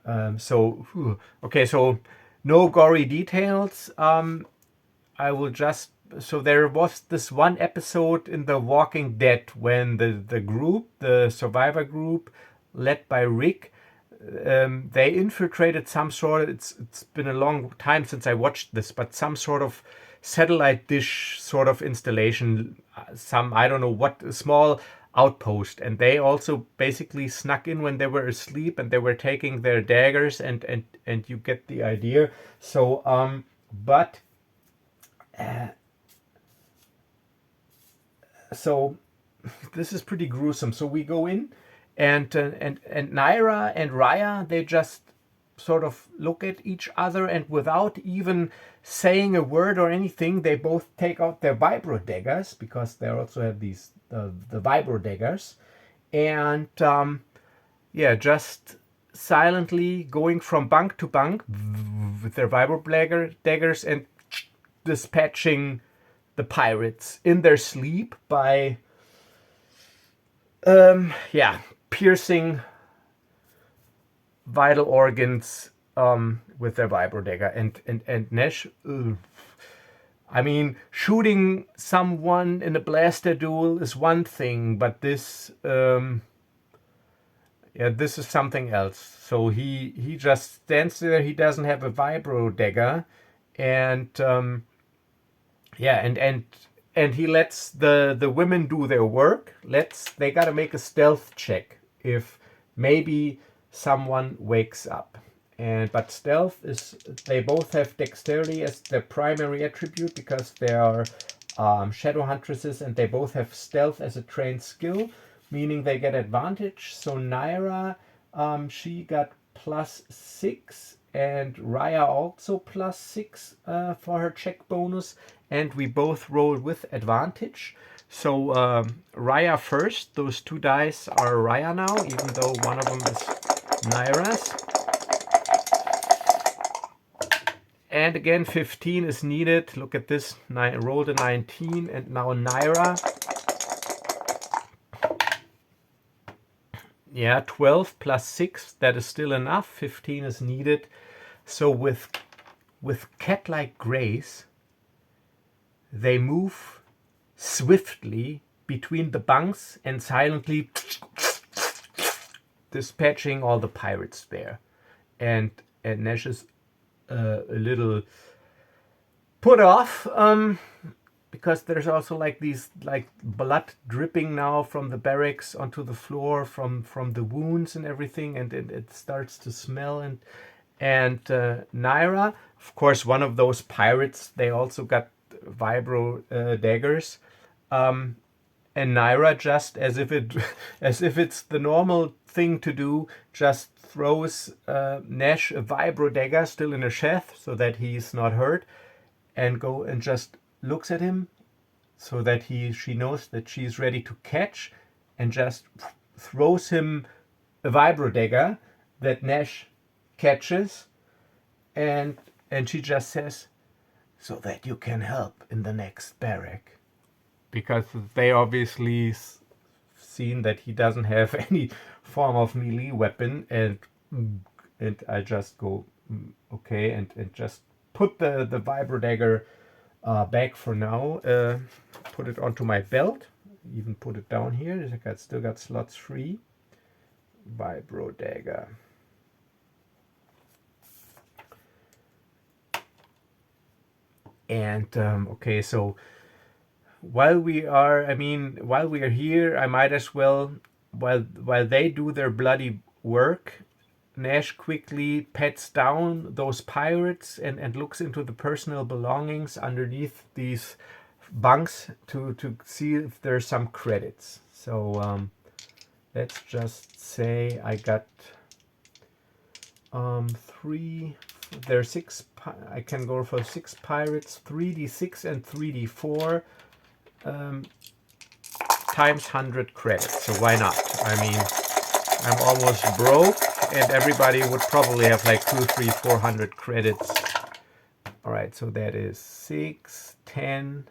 Okay, so no gory details. I will just. So there was this one episode in The Walking Dead when the group, the survivor group, led by Rick, they infiltrated some sort of, it's been a long time since I watched this, but some sort of satellite dish sort of installation, some, I don't know what, a small outpost, and they also basically snuck in when they were asleep and they were taking their daggers, and you get the idea. So so this is pretty gruesome. So we go in, and Nhyra and Rhya, they just sort of look at each other, and without even saying a word or anything, they both take out their vibro daggers, because they also have these the vibro daggers, and just silently going from bunk to bunk with their vibro daggers and dispatching the pirates in their sleep by piercing vital organs with their vibro dagger. And Nash, I mean, shooting someone in a blaster duel is one thing, but this this is something else. So he just stands there. He doesn't have a vibro dagger, and and he lets the women do their work. They gotta make a stealth check if maybe someone wakes up. But stealth is, they both have dexterity as their primary attribute because they are shadow huntresses, and they both have stealth as a trained skill, meaning they get advantage. So Nhyra, she got +6, and Rhya also +6 for her check bonus, and we both roll with advantage. So Rhya first. Those 2 dice are Rhya now, even though one of them is Nhyra's. And again, 15 is needed. Look at this. Rolled a 19, and now Nhyra. Yeah, 12 +6. That is still enough. 15 is needed. So with cat-like grace, they move swiftly between the bunks and silently dispatching all the pirates there. And Nash is a little put off because there's also like these blood dripping now from the barracks onto the floor from the wounds and everything, and it starts to smell. And Nhyra, of course, one of those pirates, they also got vibro daggers. And Nhyra, just as if it's the normal thing to do, just throws Nash a vibro dagger still in a sheath so that he's not hurt, and just looks at him so that she knows that she's ready to catch, and just throws him a vibro dagger that Nash catches, and she just says, "So that you can help in the next barrack." Because they obviously seen that he doesn't have any form of melee weapon, and I just go, okay, and just put the vibro dagger back for now. Put it onto my belt, even put it down here. I still got slots free. Vibro dagger. And okay, so while we are here, I might as well, while they do their bloody work, Nash quickly pets down those pirates and looks into the personal belongings underneath these bunks to see if there's some credits. So let's just say I got 3. There are 6. I can go for 6 pirates, 3d6 and 3d4 times 100 credits. So why not? I mean, I'm almost broke, and everybody would probably have like 200, 300, 400 credits. All right, so that is 6, 10,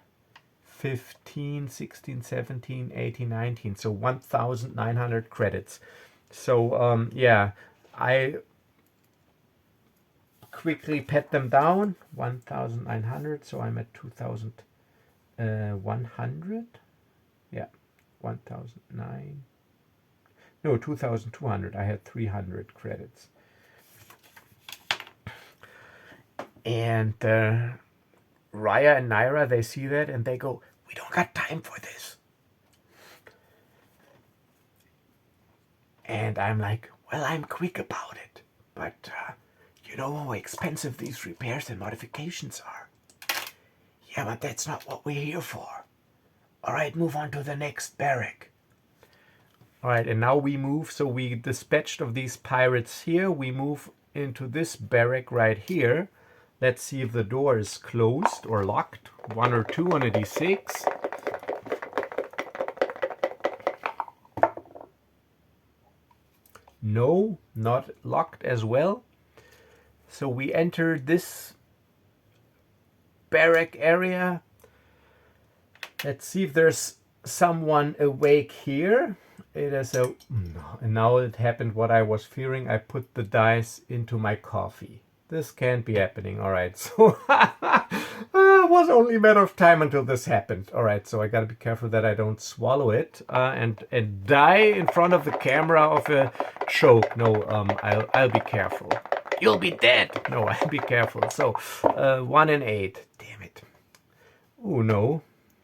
15, 16, 17, 18, 19. So 1,900 credits. So yeah, I quickly pet them down. 1,900. So I'm at 2,100. Yeah, 1,009. No, 2,200. I had 300 credits. And Rhya and Nhyra, they see that and they go, "We don't got time for this." And I'm like, "Well, I'm quick about it. But you know how expensive these repairs and modifications are." "Yeah, but that's not what we're here for." "All right, move on to the next barrack." All right, and now we move. So we dispatched of these pirates here. We move into this barrack right here. Let's see if the door is closed or locked. 1 or 2 on a d6. No, not locked as well. So we enter this barrack area. Let's see if there's someone awake here. It is a... And now it happened what I was fearing. I put the dice into my coffee. This can't be happening. All right, so it was only a matter of time until this happened. All right, so I got to be careful that I don't swallow it and die in front of the camera of a choke. No, I'll be careful. You'll be dead. No, I'll be careful. So 1 and 8. Damn it. Oh no,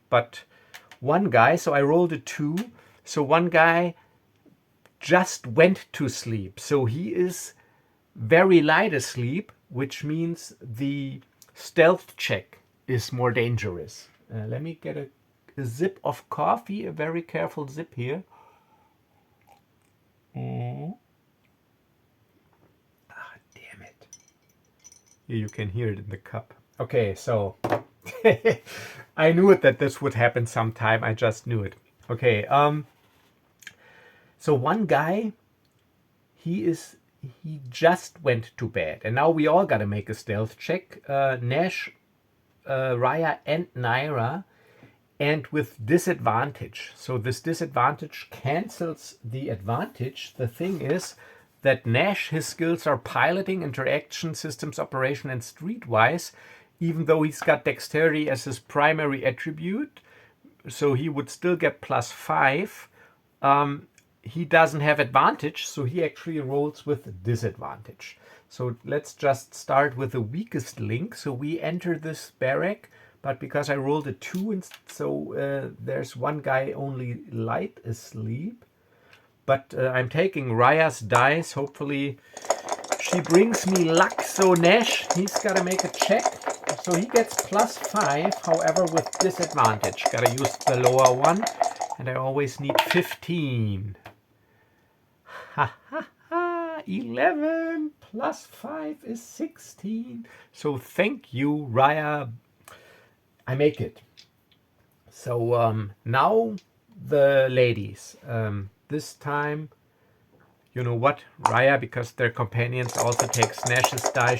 but one guy. So I rolled a 2. So one guy just went to sleep. So he is very light asleep, which means the stealth check is more dangerous. Let me get a zip of coffee, a very careful zip here. Damn it. Here you can hear it in the cup. Okay, so I knew it that this would happen sometime. I just knew it. Okay, so one guy, he just went to bed, and now we all got to make a stealth check. Nash, Rhya, and Nhyra, and with disadvantage. So this disadvantage cancels the advantage. The thing is that Nash, his skills are piloting, interaction, systems operation, and streetwise, even though he's got dexterity as his primary attribute. So he would still get +5. He doesn't have advantage, so he actually rolls with disadvantage. So let's just start with the weakest link. So we enter this barrack, but because I rolled a 2, and so there's one guy only light asleep. But I'm taking Rhya's dice. Hopefully she brings me luck. So Nash, he's got to make a check. So he gets +5, however with disadvantage. Gotta use the lower one, and I always need 15. Ha ha ha! 11 +5 is 16. So thank you, Rhya. I make it. So now the ladies. This time, you know what, Rhya, because their companions also takes Nash's die.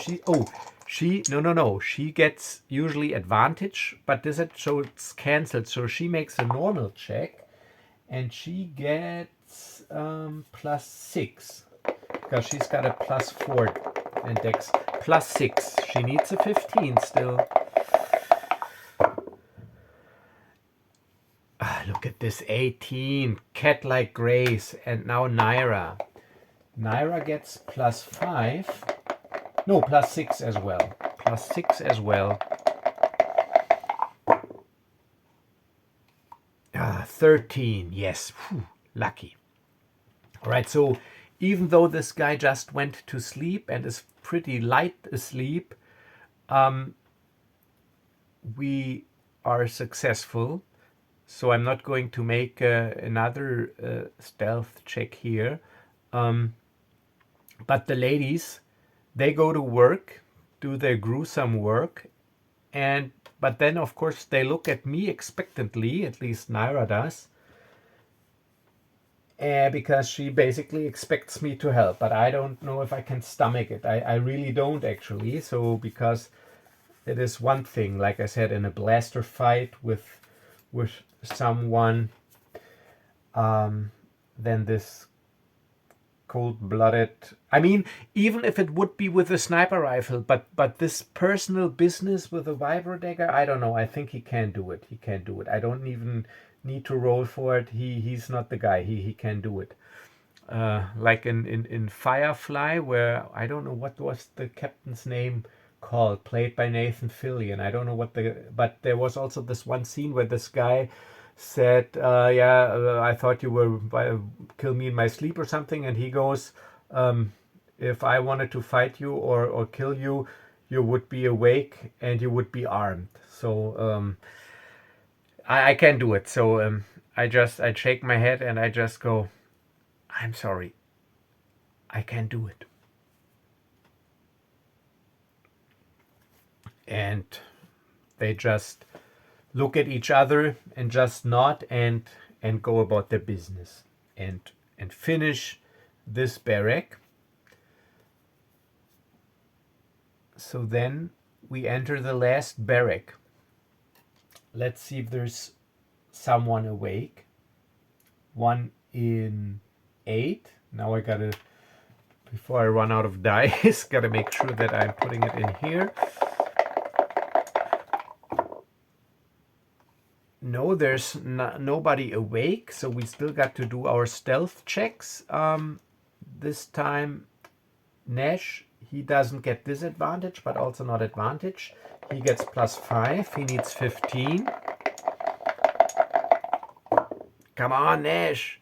No. She gets usually advantage, but this so it's cancelled. So she makes a normal check, and she gets +6 because she's got a +4 index. +6. She needs a 15 still. Look at this 18. Cat-like grace. And now Nhyra. Nhyra gets +5. No, +6 as well. +6 as well. 13. Yes. Whew, lucky. All right, so even though this guy just went to sleep and is pretty light asleep, we are successful. So I'm not going to make another stealth check here. But the ladies, they go to work, do their gruesome work, but then of course they look at me expectantly, at least Nhyra does, because she basically expects me to help, but I don't know if I can stomach it. I really don't actually. So because it is one thing, like I said, in a blaster fight with someone, then this cold-blooded. I mean, even if it would be with a sniper rifle, but this personal business with a vibro dagger, I don't know. I think he can do it. He can do it. I don't even need to roll for it. He's not the guy. He can do it. Like in Firefly, where I don't know what was the captain's name called, played by Nathan Fillion. I don't know but there was also this one scene where this guy said, I thought you were kill me in my sleep or something, and he goes, if I wanted to fight you or kill you, you would be awake and you would be armed. So I can do it. So I shake my head and I just go, I'm sorry, I can do it. And they just look at each other and just nod and go about their business and finish this barrack. So then we enter the last barrack. Let's see if there's someone awake. 1 in 8. Now I gotta, before I run out of dice, gotta make sure that I'm putting it in here. No, there's nobody awake, so we still got to do our stealth checks. This time, Nash, he doesn't get disadvantage, but also not advantage. He gets +5. He needs 15. Come on, Nash.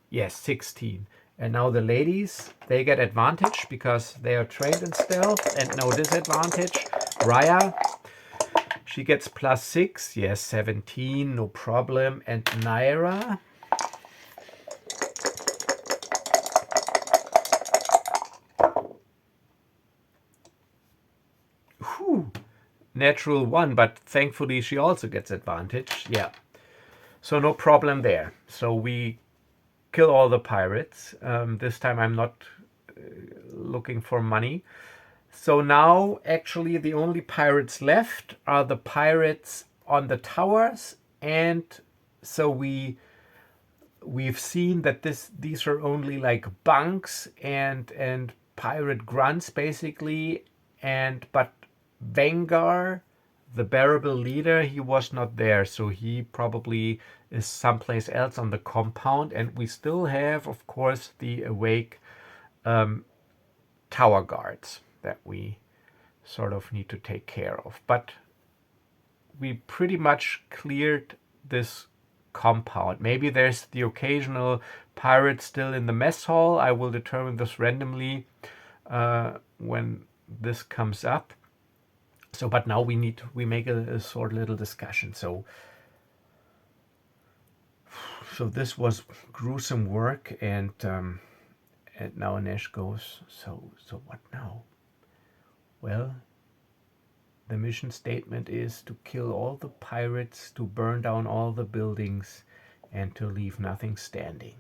Yes, 16. And now the ladies, they get advantage because they are trained in stealth and no disadvantage. Rhya, she gets +6. Yes, 17, no problem. And Nhyra, natural 1, but thankfully she also gets advantage. Yeah, so no problem there. So we kill all the pirates. This time I'm not looking for money. So now actually the only pirates left are the pirates on the towers, and so we've seen that these are only like bunks and pirate grunts basically, but Vengar, the bearable leader, he was not there, so he probably is someplace else on the compound, and we still have, of course, the awake tower guards that we sort of need to take care of. But we pretty much cleared this compound. Maybe there's the occasional pirate still in the mess hall. I will determine this randomly when this comes up. So, but now we make a short little discussion. So this was gruesome work, and now Nash goes, so what now? Well, the mission statement is to kill all the pirates, to burn down all the buildings, and to leave nothing standing.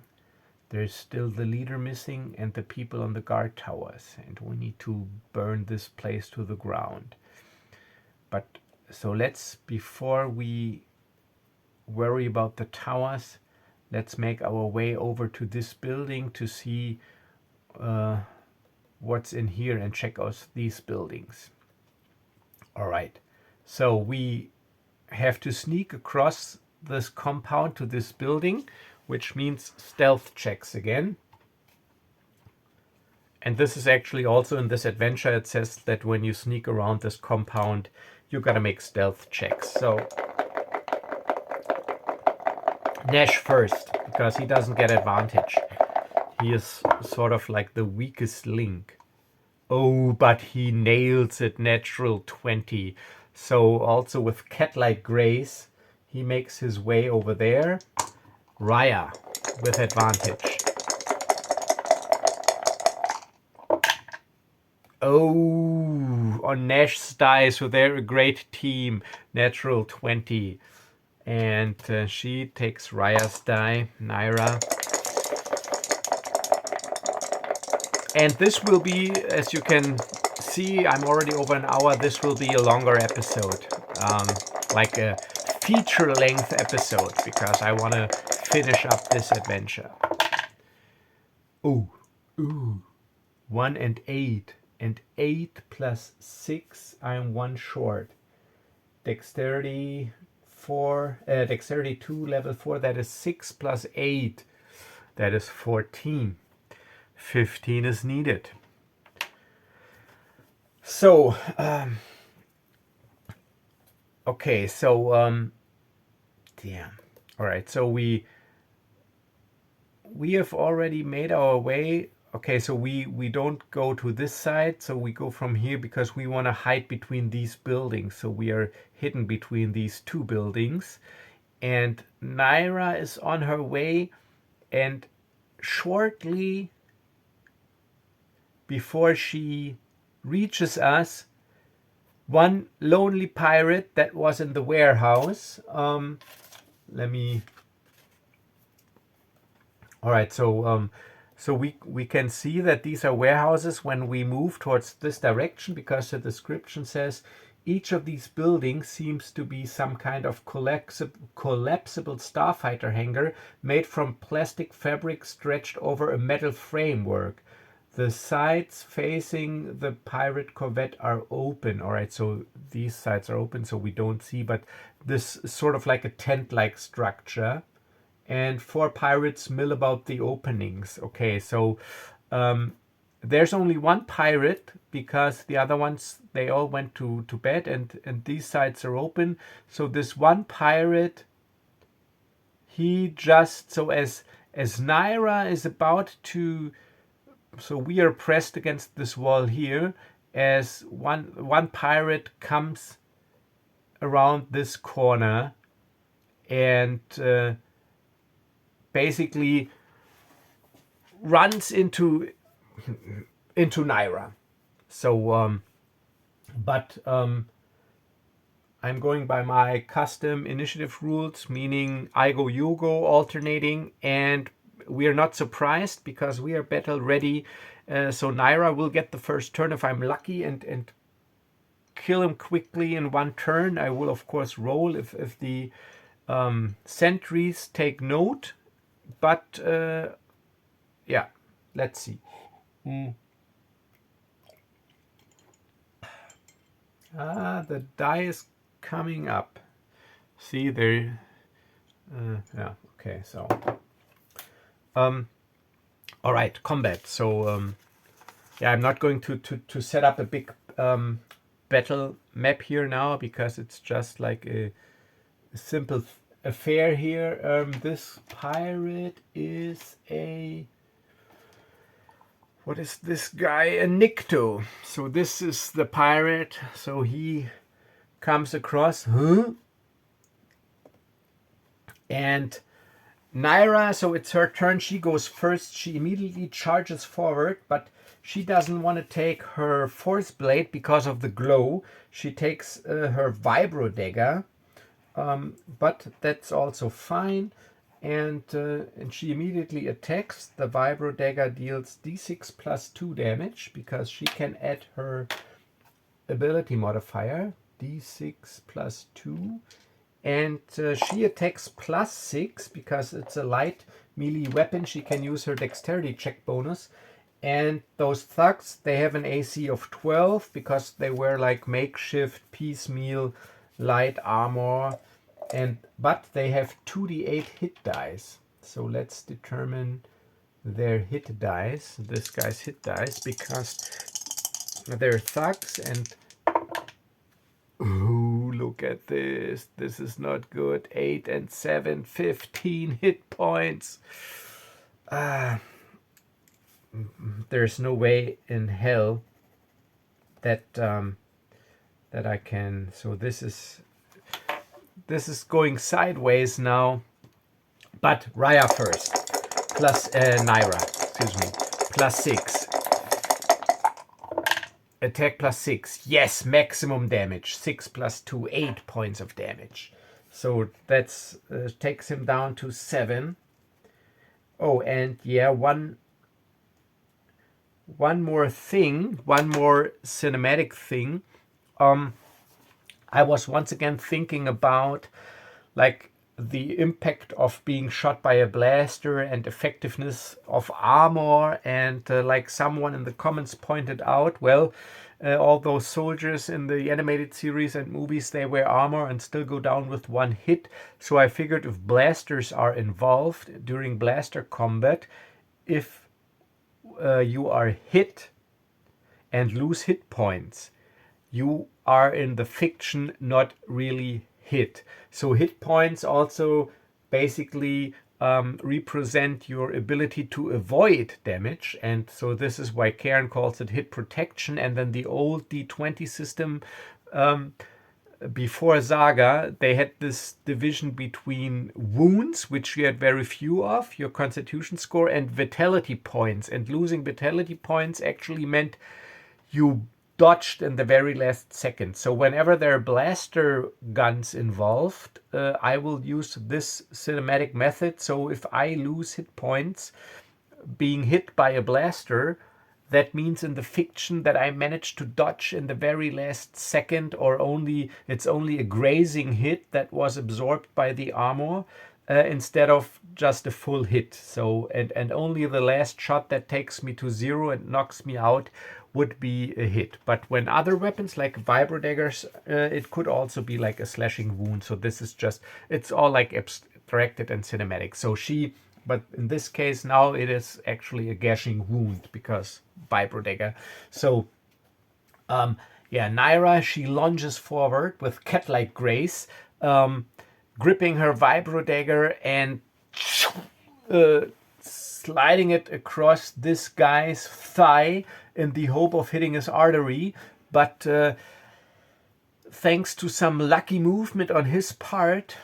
There's still the leader missing and the people on the guard towers, and we need to burn this place to the ground. But so before we worry about the towers, let's make our way over to this building to see what's in here and check out these buildings. All right, so we have to sneak across this compound to this building, which means stealth checks again. And this is actually also in this adventure, it says that when you sneak around this compound, you gotta make stealth checks. So Nash first, because he doesn't get advantage. He is sort of like the weakest link. Oh, but he nails it, natural 20. So also with cat-like grace, he makes his way over there. Rhya with advantage. Oh, on Nash's die, so they're a great team. Natural 20. And she takes Rhya's die, Nhyra. And this will be, as you can see, I'm already over an hour. This will be a longer episode, like a feature-length episode, because I want to finish up this adventure. Ooh, 1 and 8. And 8 plus 6, I'm 1 short. Dexterity 4, Dexterity 2, level 4, that is 6 plus 8. That is 14. 15 is needed. So, okay, so, damn. All right, so we have already made our way. Okay, so we don't go to this side, so we go from here because we want to hide between these buildings. So we are hidden between these two buildings. And Nhyra is on her way, and shortly before she reaches us, one lonely pirate that was in the warehouse. Let me. All right, so we can see that these are warehouses when we move towards this direction, because the description says each of these buildings seems to be some kind of collapsible starfighter hangar made from plastic fabric stretched over a metal framework. The sides facing the pirate corvette are open. All right, so these sides are open, so we don't see, but this is sort of like a tent-like structure. And 4 pirates mill about the openings. Okay, so there's only 1 pirate, because the other ones, they all went to bed, and these sides are open. So this 1 pirate, he just, so as Nhyra is about to, so we are pressed against this wall here, as one pirate comes around this corner and basically runs into Nhyra. So but I'm going by my custom initiative rules, meaning I go, you go, alternating, and we are not surprised because we are battle ready. So Nhyra will get the first turn if I'm lucky, and kill him quickly in 1 turn. I will of course roll if the sentries take note, but yeah, let's see. The die is coming up. See there. Yeah. Okay. So. All right. Combat. So. Yeah, I'm not going to set up a big battle map here now, because it's just like a simple affair here. This pirate is a. What is this guy? A Nikto. So this is the pirate. So he comes across, huh? And Nhyra, so it's her turn. She goes first. She immediately charges forward, but she doesn't want to take her Force Blade because of the glow. She takes her Vibro Dagger, but that's also fine. And she immediately attacks. The Vibro Dagger deals d6 plus 2 damage because she can add her ability modifier, d6 plus 2. And she attacks plus 6 because it's a light melee weapon. She can use her dexterity check bonus. And those thugs, they have an AC of 12 because they wear like makeshift piecemeal light armor. But they have 2d8 hit dice. So let's determine their hit dice, this guy's hit dice, because they're thugs. And ooh, look at this. This is not good. 8 and 7, 15 hit points. There's no way in hell that that I can. So this is going sideways now. But Rhya first. Plus Nhyra, excuse me. Plus 6. Attack plus 6. Yes, maximum damage. 6 plus 2, 8 points of damage. So that's takes him down to 7. Oh, and yeah, one more thing, one more cinematic thing. I was once again thinking about like the impact of being shot by a blaster and effectiveness of armor, and like someone in the comments pointed out, well, all those soldiers in the animated series and movies, they wear armor and still go down with one hit. So I figured if blasters are involved during blaster combat, if you are hit and lose hit points, you are in the fiction not really hit. So hit points also basically represent your ability to avoid damage, and so this is why Karen calls it hit protection. And then the old D20 system, before Saga, they had this division between wounds, which you had very few of, your constitution score, and vitality points. And losing vitality points actually meant you dodged in the very last second. So whenever there are blaster guns involved, I will use this cinematic method. So if I lose hit points being hit by a blaster, that means in the fiction that I managed to dodge in the very last second, or it's only a grazing hit that was absorbed by the armor, instead of just a full hit. So and only the last shot that takes me to 0 and knocks me out would be a hit. But when other weapons like vibro daggers, it could also be like a slashing wound. So this is just, it's all like abstracted and cinematic. So but in this case now it is actually a gashing wound because vibro dagger. So yeah, Nhyra, she lunges forward with cat-like grace, gripping her vibro dagger and sliding it across this guy's thigh in the hope of hitting his artery. But thanks to some lucky movement on his part,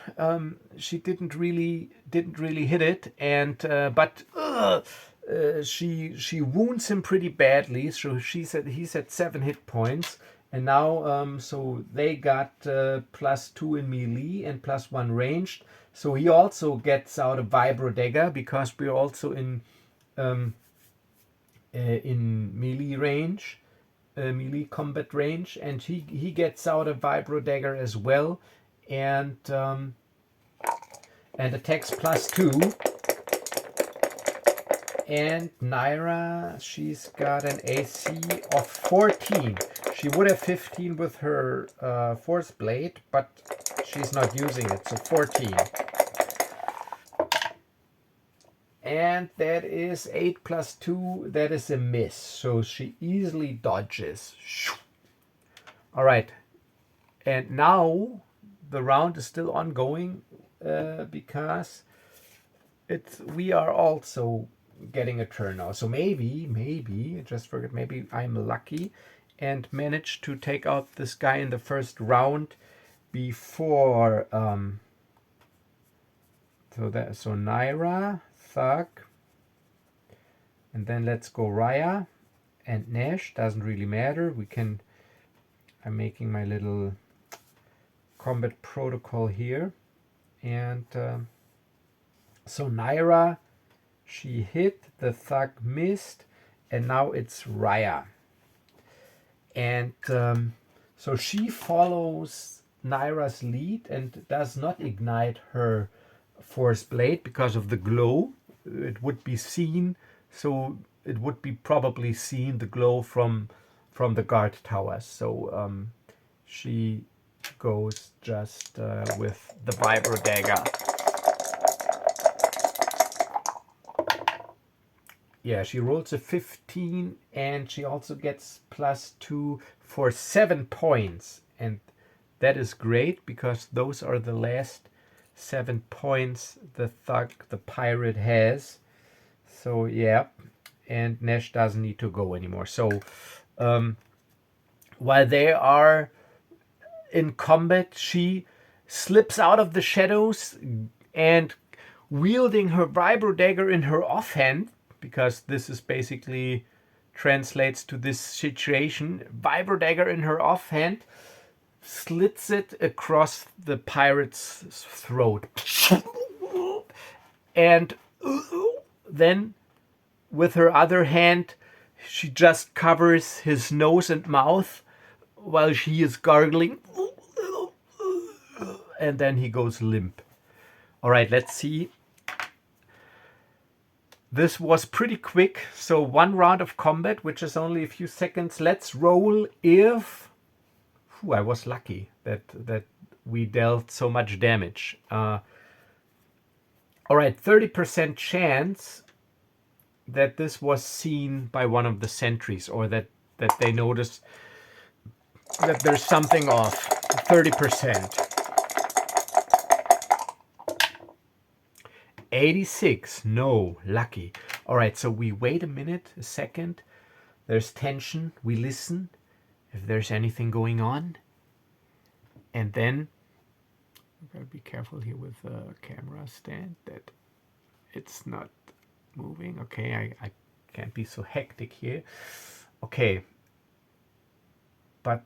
she didn't really hit it. And she wounds him pretty badly. So he's at 7 hit points. And now, so they got +2 in melee and +1 ranged. So he also gets out a vibro dagger because we're also in melee range, melee combat range, and he gets out a vibro dagger as well, and attacks +2. And Nhyra, she's got an AC of 14. She would have 15 with her Force Blade, but she's not using it, so 14. And that is 8 plus 2. That is a miss. So she easily dodges. All right. And now the round is still ongoing because we are also getting a turn now. So maybe, just forget, maybe I'm lucky and managed to take out this guy in the first round before so Nhyra, Thug, and then let's go Rhya and Nash. Doesn't really matter. I'm making my little combat protocol here, and so Nhyra, she hit, the Thug missed, and now it's Rhya. And so she follows Nhyra's lead and does not ignite her Force Blade because of the glow. It would be seen, so it would be probably seen, the glow from the guard towers. So she goes just with the Vibro Dagger. Yeah, she rolls a 15 and she also gets +2 for 7 points. And that is great because those are the last 7 points the Thug, the pirate, has. So yeah, and Nash doesn't need to go anymore. So while they are in combat, she slips out of the shadows and, wielding her Vibro Dagger in her offhand, because this is basically translates to this situation, Vibro Dagger in her offhand, slits it across the pirate's throat. And then with her other hand, she just covers his nose and mouth while she is gargling. And then he goes limp. All right, let's see. This was pretty quick. So 1 round of combat, which is only a few seconds. Let's roll if... I was lucky that we dealt so much damage. All right, 30% chance that this was seen by one of the sentries, or that they noticed that there's something off. 30%. 86, no, lucky. All right, so we wait a second. There's tension. We listen if there's anything going on. And then, I've got to be careful here with the camera stand that it's not moving. Okay, I can't be so hectic here. Okay, but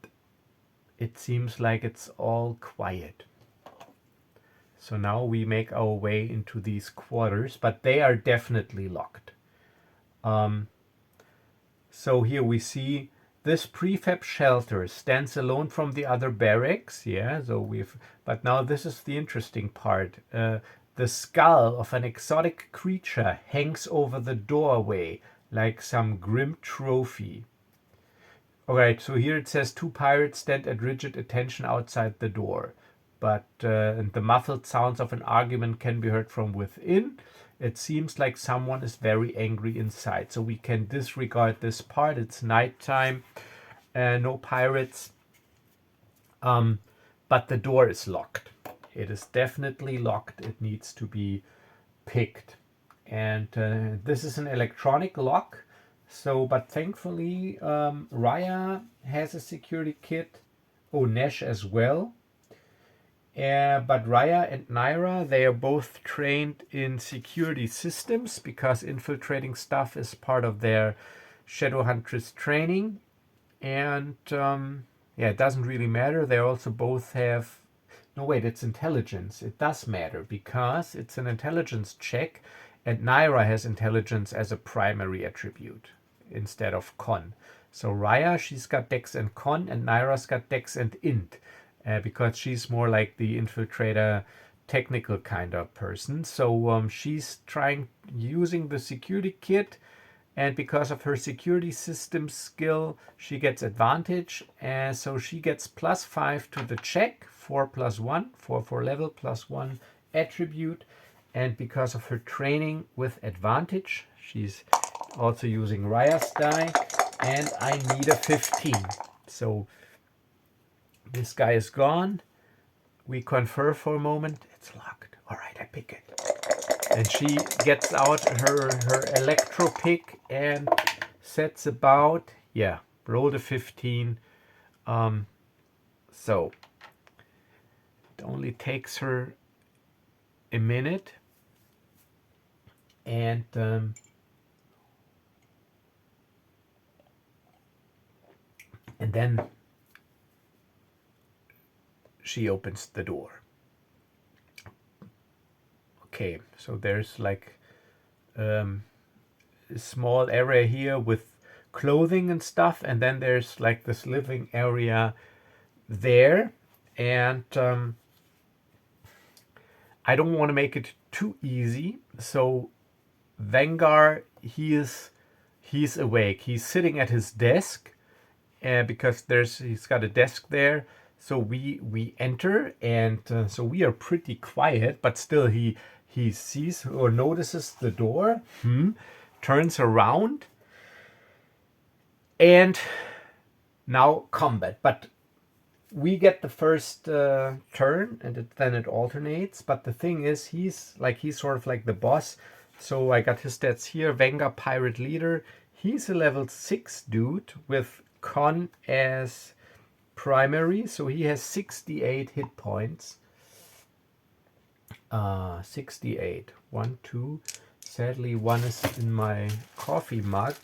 it seems like it's all quiet. So now we make our way into these quarters, but they are definitely locked. So here we see this prefab shelter stands alone from the other barracks. Yeah, so but now this is the interesting part. The skull of an exotic creature hangs over the doorway like some grim trophy. Alright, so here it says 2 pirates stand at rigid attention outside the door. But and the muffled sounds of an argument can be heard from within. It seems like someone is very angry inside. So we can disregard this part. It's nighttime. No pirates. But the door is locked. It is definitely locked. It needs to be picked. And this is an electronic lock. So, but thankfully, Rhya has a security kit. Oh, Nash as well. But Rhya and Nhyra, they are both trained in security systems because infiltrating stuff is part of their Shadowhuntress training. And yeah, it doesn't really matter. They also both have... No, wait, it's intelligence. It does matter because it's an intelligence check, and Nhyra has intelligence as a primary attribute instead of con. So Rhya, she's got dex and con, and Nhyra's got dex and int. Because she's more like the infiltrator technical kind of person. So she's using the security kit, and because of her security system skill, she gets advantage. And so she gets +5 to the check, 4 + 1, 4 for level, +1 attribute. And because of her training with advantage, she's also using Rhya's die, and I need a 15. So this guy is gone. We confer for a moment. It's locked. All right, I pick it. And she gets out her electro pick and sets about. Yeah, rolled a 15. So it only takes her a minute, and then she opens the door. Okay, so there's like a small area here with clothing and stuff, and then there's like this living area there, and I don't want to make it too easy. So Vengar, he's awake. He's sitting at his desk, because he's got a desk there. So we enter, and so we are pretty quiet, but still he sees or notices the door, turns around, and now combat. But we get the first turn, and then it alternates. But the thing is, he's sort of like the boss. So I got his stats here. Vengar, pirate leader. He's a level 6 dude with con as primary, so he has 68 hit points. 68. 1, 2. Sadly, one is in my coffee mug,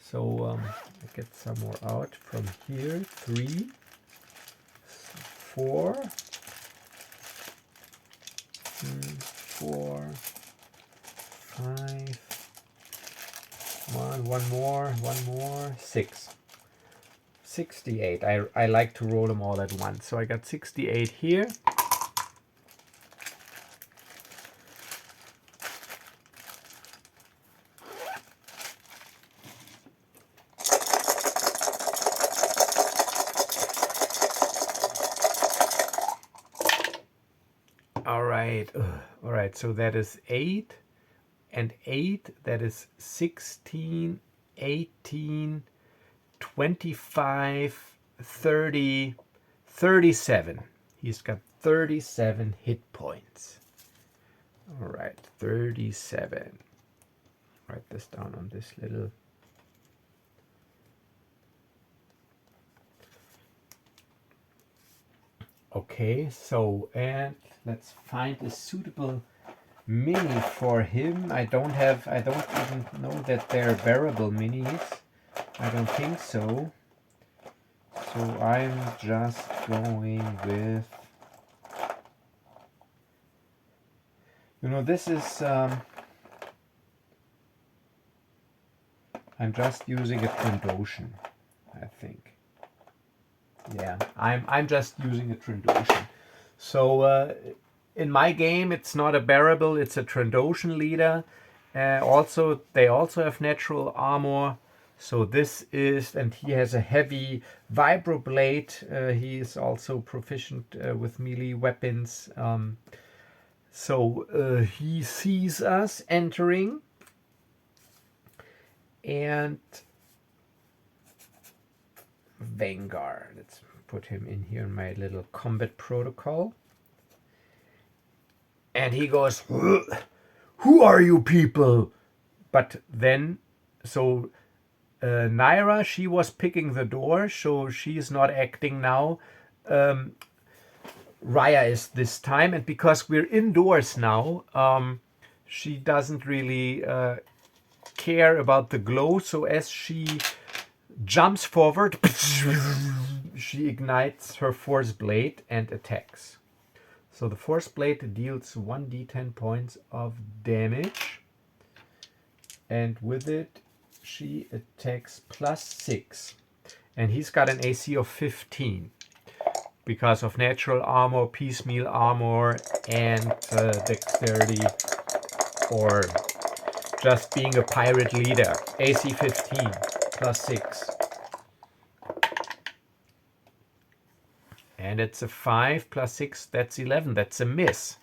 so I get some more out from here. 3, 4, 4, 5, 1 more, 6. 68. I like to roll them all at once. So I got 68 here. All right. So that is 8 and 8. That is 16, 18, 25, 30, 37. He's got 37 hit points. All right, 37. Write this down on this little. Okay, so, and let's find a suitable mini for him. I don't even know that they're bearable minis. I don't think so. So I'm just going with, this is, I'm just using a Trandoshan, I think. Yeah, I'm just using a Trandoshan. So in my game, it's not a bearable, it's a Trandoshan leader. They also have natural armor. So this is, and he has a heavy vibroblade. He is also proficient with melee weapons. So he sees us entering, and Vengar. Let's put him in here in my little combat protocol. And he goes, "Who are you people?" But then, so Nhyra, she was picking the door, so she's not acting now. Rhya is this time, and because we're indoors now, she doesn't really care about the glow. So as she jumps forward, she ignites her force blade and attacks. So the force blade deals 1d10 points of damage, and with it she attacks +6, and he's got an AC of 15 because of natural armor, piecemeal armor, and dexterity, or just being a pirate leader. AC 15 +6. And it's a 5 +6, that's 11. That's a miss.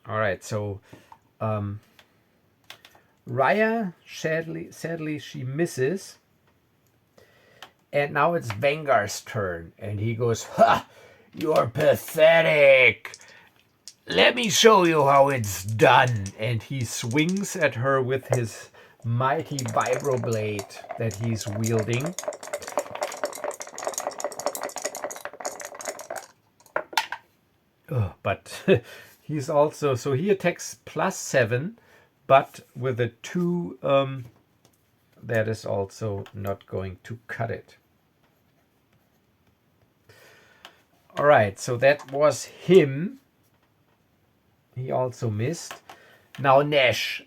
All right, so Rhya, sadly, she misses. And now it's Vengar's turn. And he goes, "Ha! You're pathetic. Let me show you how it's done." And he swings at her with his mighty vibroblade that he's wielding. But he's also, so he attacks +7, but with a 2, that is also not going to cut it. All right, so that was him. He also missed. Now Nash.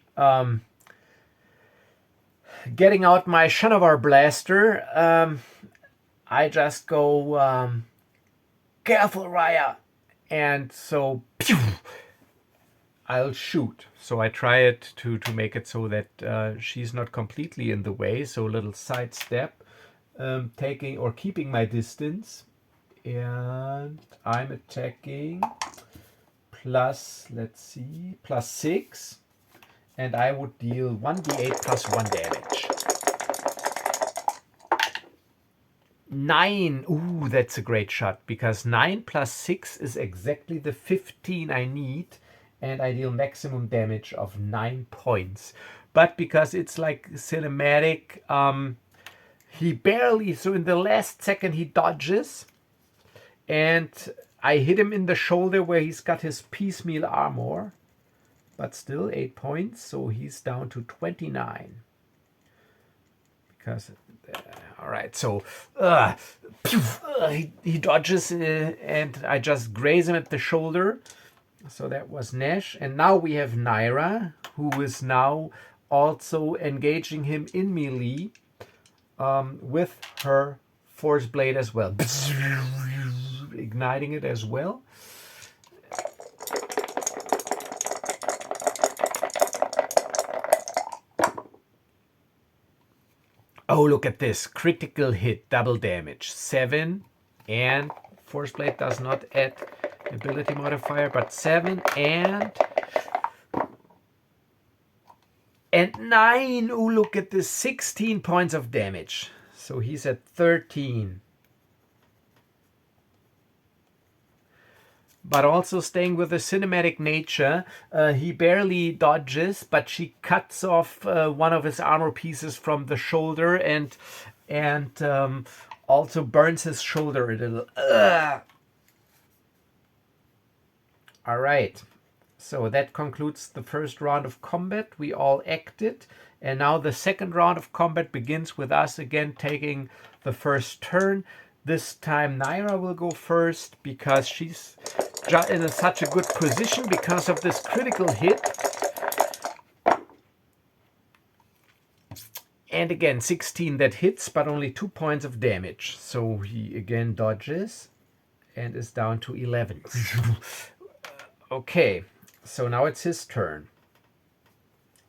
Getting out my Shinovar blaster, I just go, careful, Rhya. And so, pew, I'll shoot. So I try it to make it so that she's not completely in the way. So a little side step, taking or keeping my distance. And I'm attacking plus, let's see, +6. And I would deal 1d8 +1 damage. 9. Ooh, that's a great shot, because 9 + 6 is exactly the 15 I need, and I deal maximum damage of 9 points. But because it's like cinematic, he barely, so in the last second he dodges, and I hit him in the shoulder where he's got his piecemeal armor, but still 8 points, so he's down to 29. Because all right, so he dodges, and I just graze him at the shoulder. So that was Nash. And now we have Nhyra, who is now also engaging him in melee with her Force Blade as well. Igniting it as well. Oh, look at this. Critical hit, double damage. 7, and Force Blade does not add ability modifier, but 7 and 9. Oh, look at this. 16 points of damage. So he's at 13. But also staying with the cinematic nature, he barely dodges, but she cuts off one of his armor pieces from the shoulder, and also burns his shoulder a little. All right, so that concludes the first round of combat. We all acted, and now the second round of combat begins with us again taking the first turn. This time Nhyra will go first because she's in such a good position because of this critical hit. And again, 16 that hits, but only 2 points of damage. So he again dodges and is down to 11. Okay, so now it's his turn.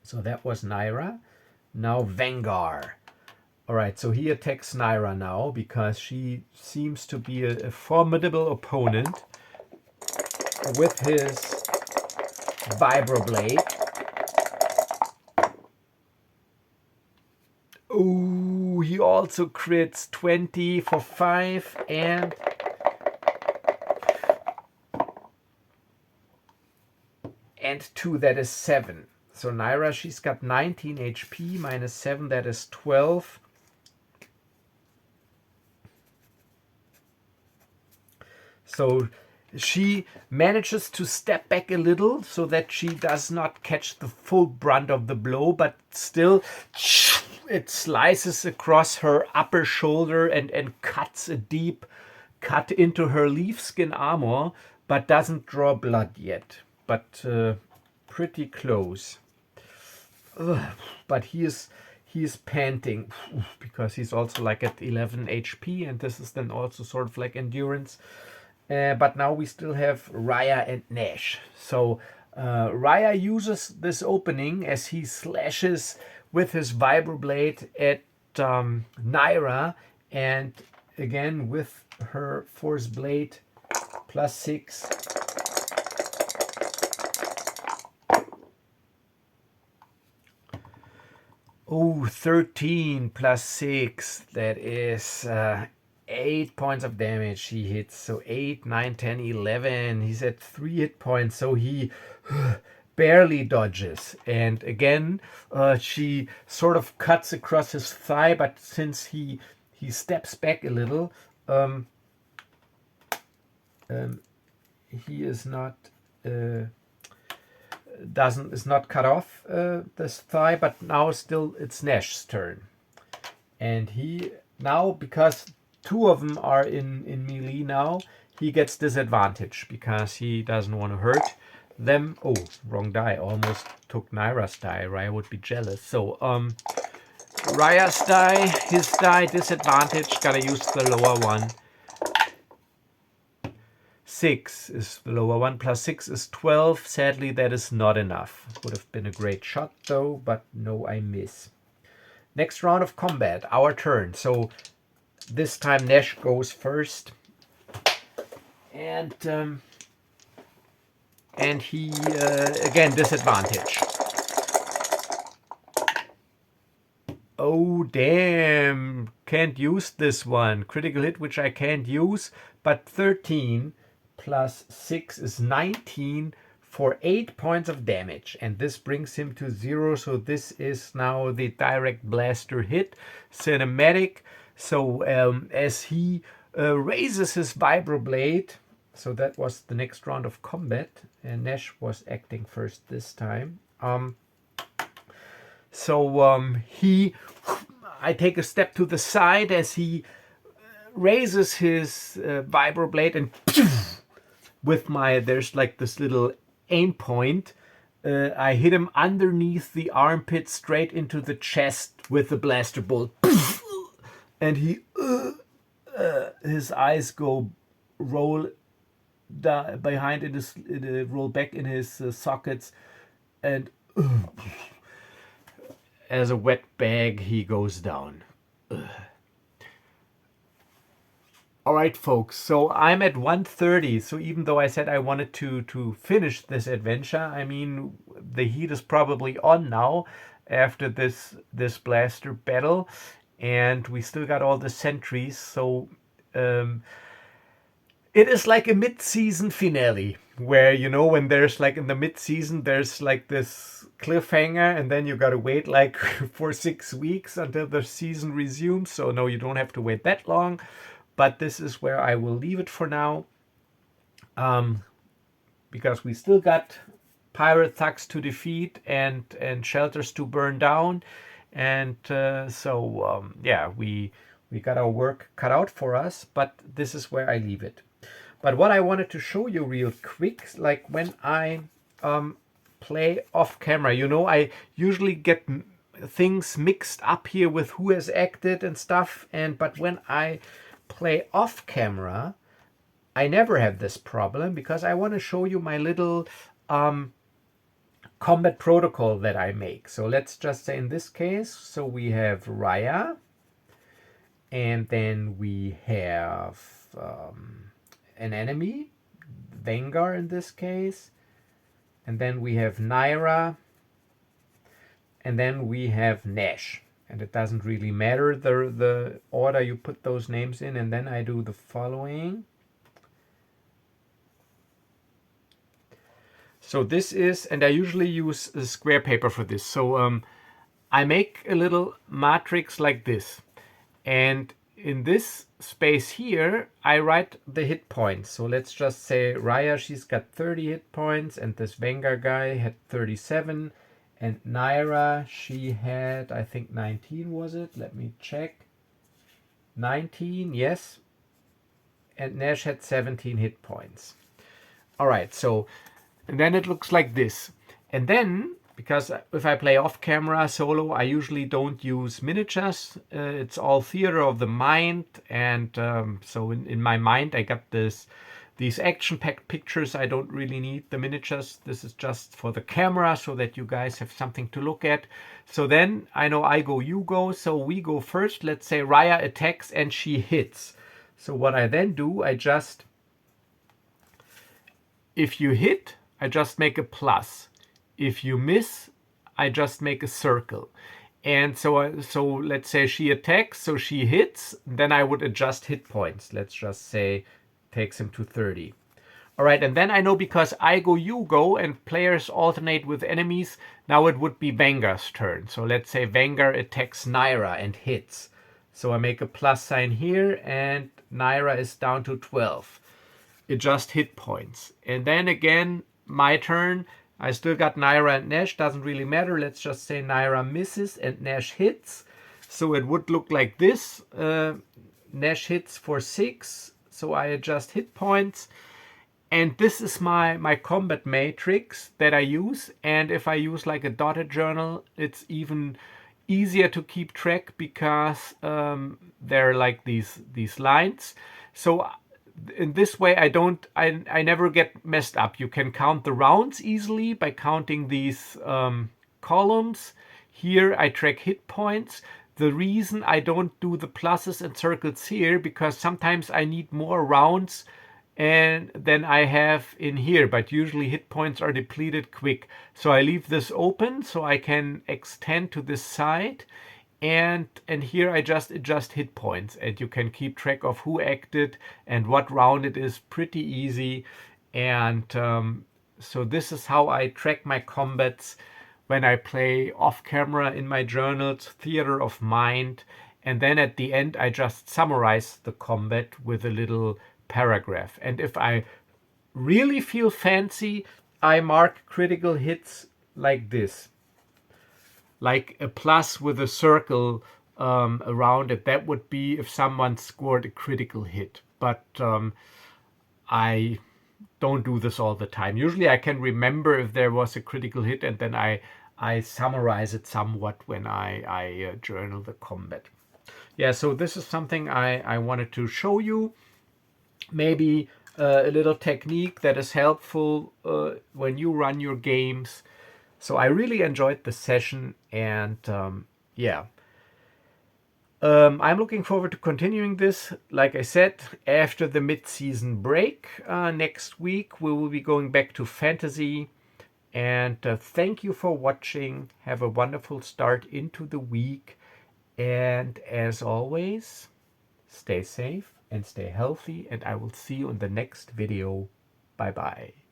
So that was Nhyra. Now Vengar. All right, so he attacks Nhyra now because she seems to be a formidable opponent with his Vibroblade. Ooh, he also crits 20 for 5 and and 2, that is 7. So Nhyra, she's got 19 HP, minus 7, that is 12. So she manages to step back a little so that she does not catch the full brunt of the blow, but still it slices across her upper shoulder and cuts a deep cut into her leaf skin armor, but doesn't draw blood yet. But pretty close. But he is panting because he's also like at 11 HP, and this is then also sort of like endurance. But now we still have Rhya and Nash. So Rhya uses this opening as he slashes with his Vibroblade at Nhyra, and again with her Force Blade plus 6. Oh, 13 plus 6, that is 8 points of damage he hits. So 8, 9, 10, 11. He's at 3 hit points. So he barely dodges. And again, she sort of cuts across his thigh, but since he steps back a little, he is not is not cut off this thigh, but now still it's Nash's turn. And he now, because two of them are in melee now, he gets disadvantage because he doesn't want to hurt them. Oh, wrong die. Almost took Nhyra's die. Rhya would be jealous. So Rhya's die, his die, disadvantage. Gotta use the lower one. 6 is the lower one, plus 6 is 12. Sadly, that is not enough. Would have been a great shot though, but no, I miss. Next round of combat, our turn. So this time Nash goes first. And he, again, disadvantage. Oh, damn. Can't use this one. Critical hit, which I can't use. But 13 plus 6 is 19 for 8 points of damage. And this brings him to 0. So this is now the direct blaster hit. Cinematic. So as he raises his vibroblade. So that was the next round of combat. And Nash was acting first this time. I take a step to the side as he raises his vibroblade and with there's like this little aim point. I hit him underneath the armpit straight into the chest with the blaster bolt. And his eyes go roll behind roll back in his sockets, and as a wet bag he goes down. All right, folks, so I'm at 1:30. So even though I said I wanted to finish this adventure, I mean, the heat is probably on now after this blaster battle, and we still got all the sentries. So it is like a mid-season finale where, you know, when there's like in the mid-season, there's like this cliffhanger and then you got to wait like for 6 weeks until the season resumes. So no, you don't have to wait that long. But this is where I will leave it for now. Because we still got pirate thugs to defeat and shelters to burn down. And yeah, we got our work cut out for us, but this is where I leave it. But what I wanted to show you real quick, like when I play off camera, you know, I usually get things mixed up here with who has acted and stuff. But when I play off camera, I never have this problem because I want to show you my little combat protocol that I make. So let's just say in this case, so we have Rhya, and then we have an enemy, Vengar in this case, and then we have Nhyra, and then we have Nash. And it doesn't really matter the order you put those names in. And then I do the following. So this is, and I usually use square paper for this. So I make a little matrix like this. And in this space here, I write the hit points. So let's just say Rhya, she's got 30 hit points, and this Vengar guy had 37. And Nhyra, she had, I think 19, was it? Let me check. 19, yes. And Nash had 17 hit points. All right, so and then it looks like this. And then, because if I play off camera solo, I usually don't use miniatures. It's all theater of the mind. And so in my mind, I got these action-packed pictures. I don't really need the miniatures. This is just for the camera so that you guys have something to look at. So then I know I go, you go. So we go first. Let's say Rhya attacks and she hits. So what I then do, if you hit, I just make a plus. If you miss, I just make a circle. And so let's say she attacks, so she hits, then I would adjust hit points. Let's just say takes him to 30. All right, and then I know because I go, you go, and players alternate with enemies, now it would be Vengar's turn. So let's say Vengar attacks Nhyra and hits. So I make a plus sign here, and Nhyra is down to 12. Adjust hit points. And then again, my turn. I still got Nhyra and Nash, doesn't really matter. Let's just say Nhyra misses and Nash hits. So it would look like this. Nash hits for 6, so I adjust hit points. And this is my combat matrix that I use. And if I use like a dotted journal, it's even easier to keep track because there are like these lines. So in this way, I never get messed up. You can count the rounds easily by counting these columns. Here I track hit points. The reason I don't do the pluses and circles here, because sometimes I need more rounds and then I have in here, but usually hit points are depleted quick. So I leave this open so I can extend to this side, and here I just adjust hit points, and you can keep track of who acted and what round it is pretty easy. And so this is how I track my combats when I play off camera in my journals, theater of mind. And then at the end, I just summarize the combat with a little paragraph. And if I really feel fancy, I mark critical hits like this, like a plus with a circle around it. That would be if someone scored a critical hit. But I don't do this all the time. Usually I can remember if there was a critical hit, and then I summarize it somewhat when I journal the combat. Yeah, so this is something I wanted to show you. Maybe a little technique that is helpful when you run your games. So I really enjoyed the session, and yeah. I'm looking forward to continuing this. Like I said, after the mid-season break next week, we will be going back to fantasy. And thank you for watching. Have a wonderful start into the week. And as always, stay safe and stay healthy. And I will see you in the next video. Bye bye.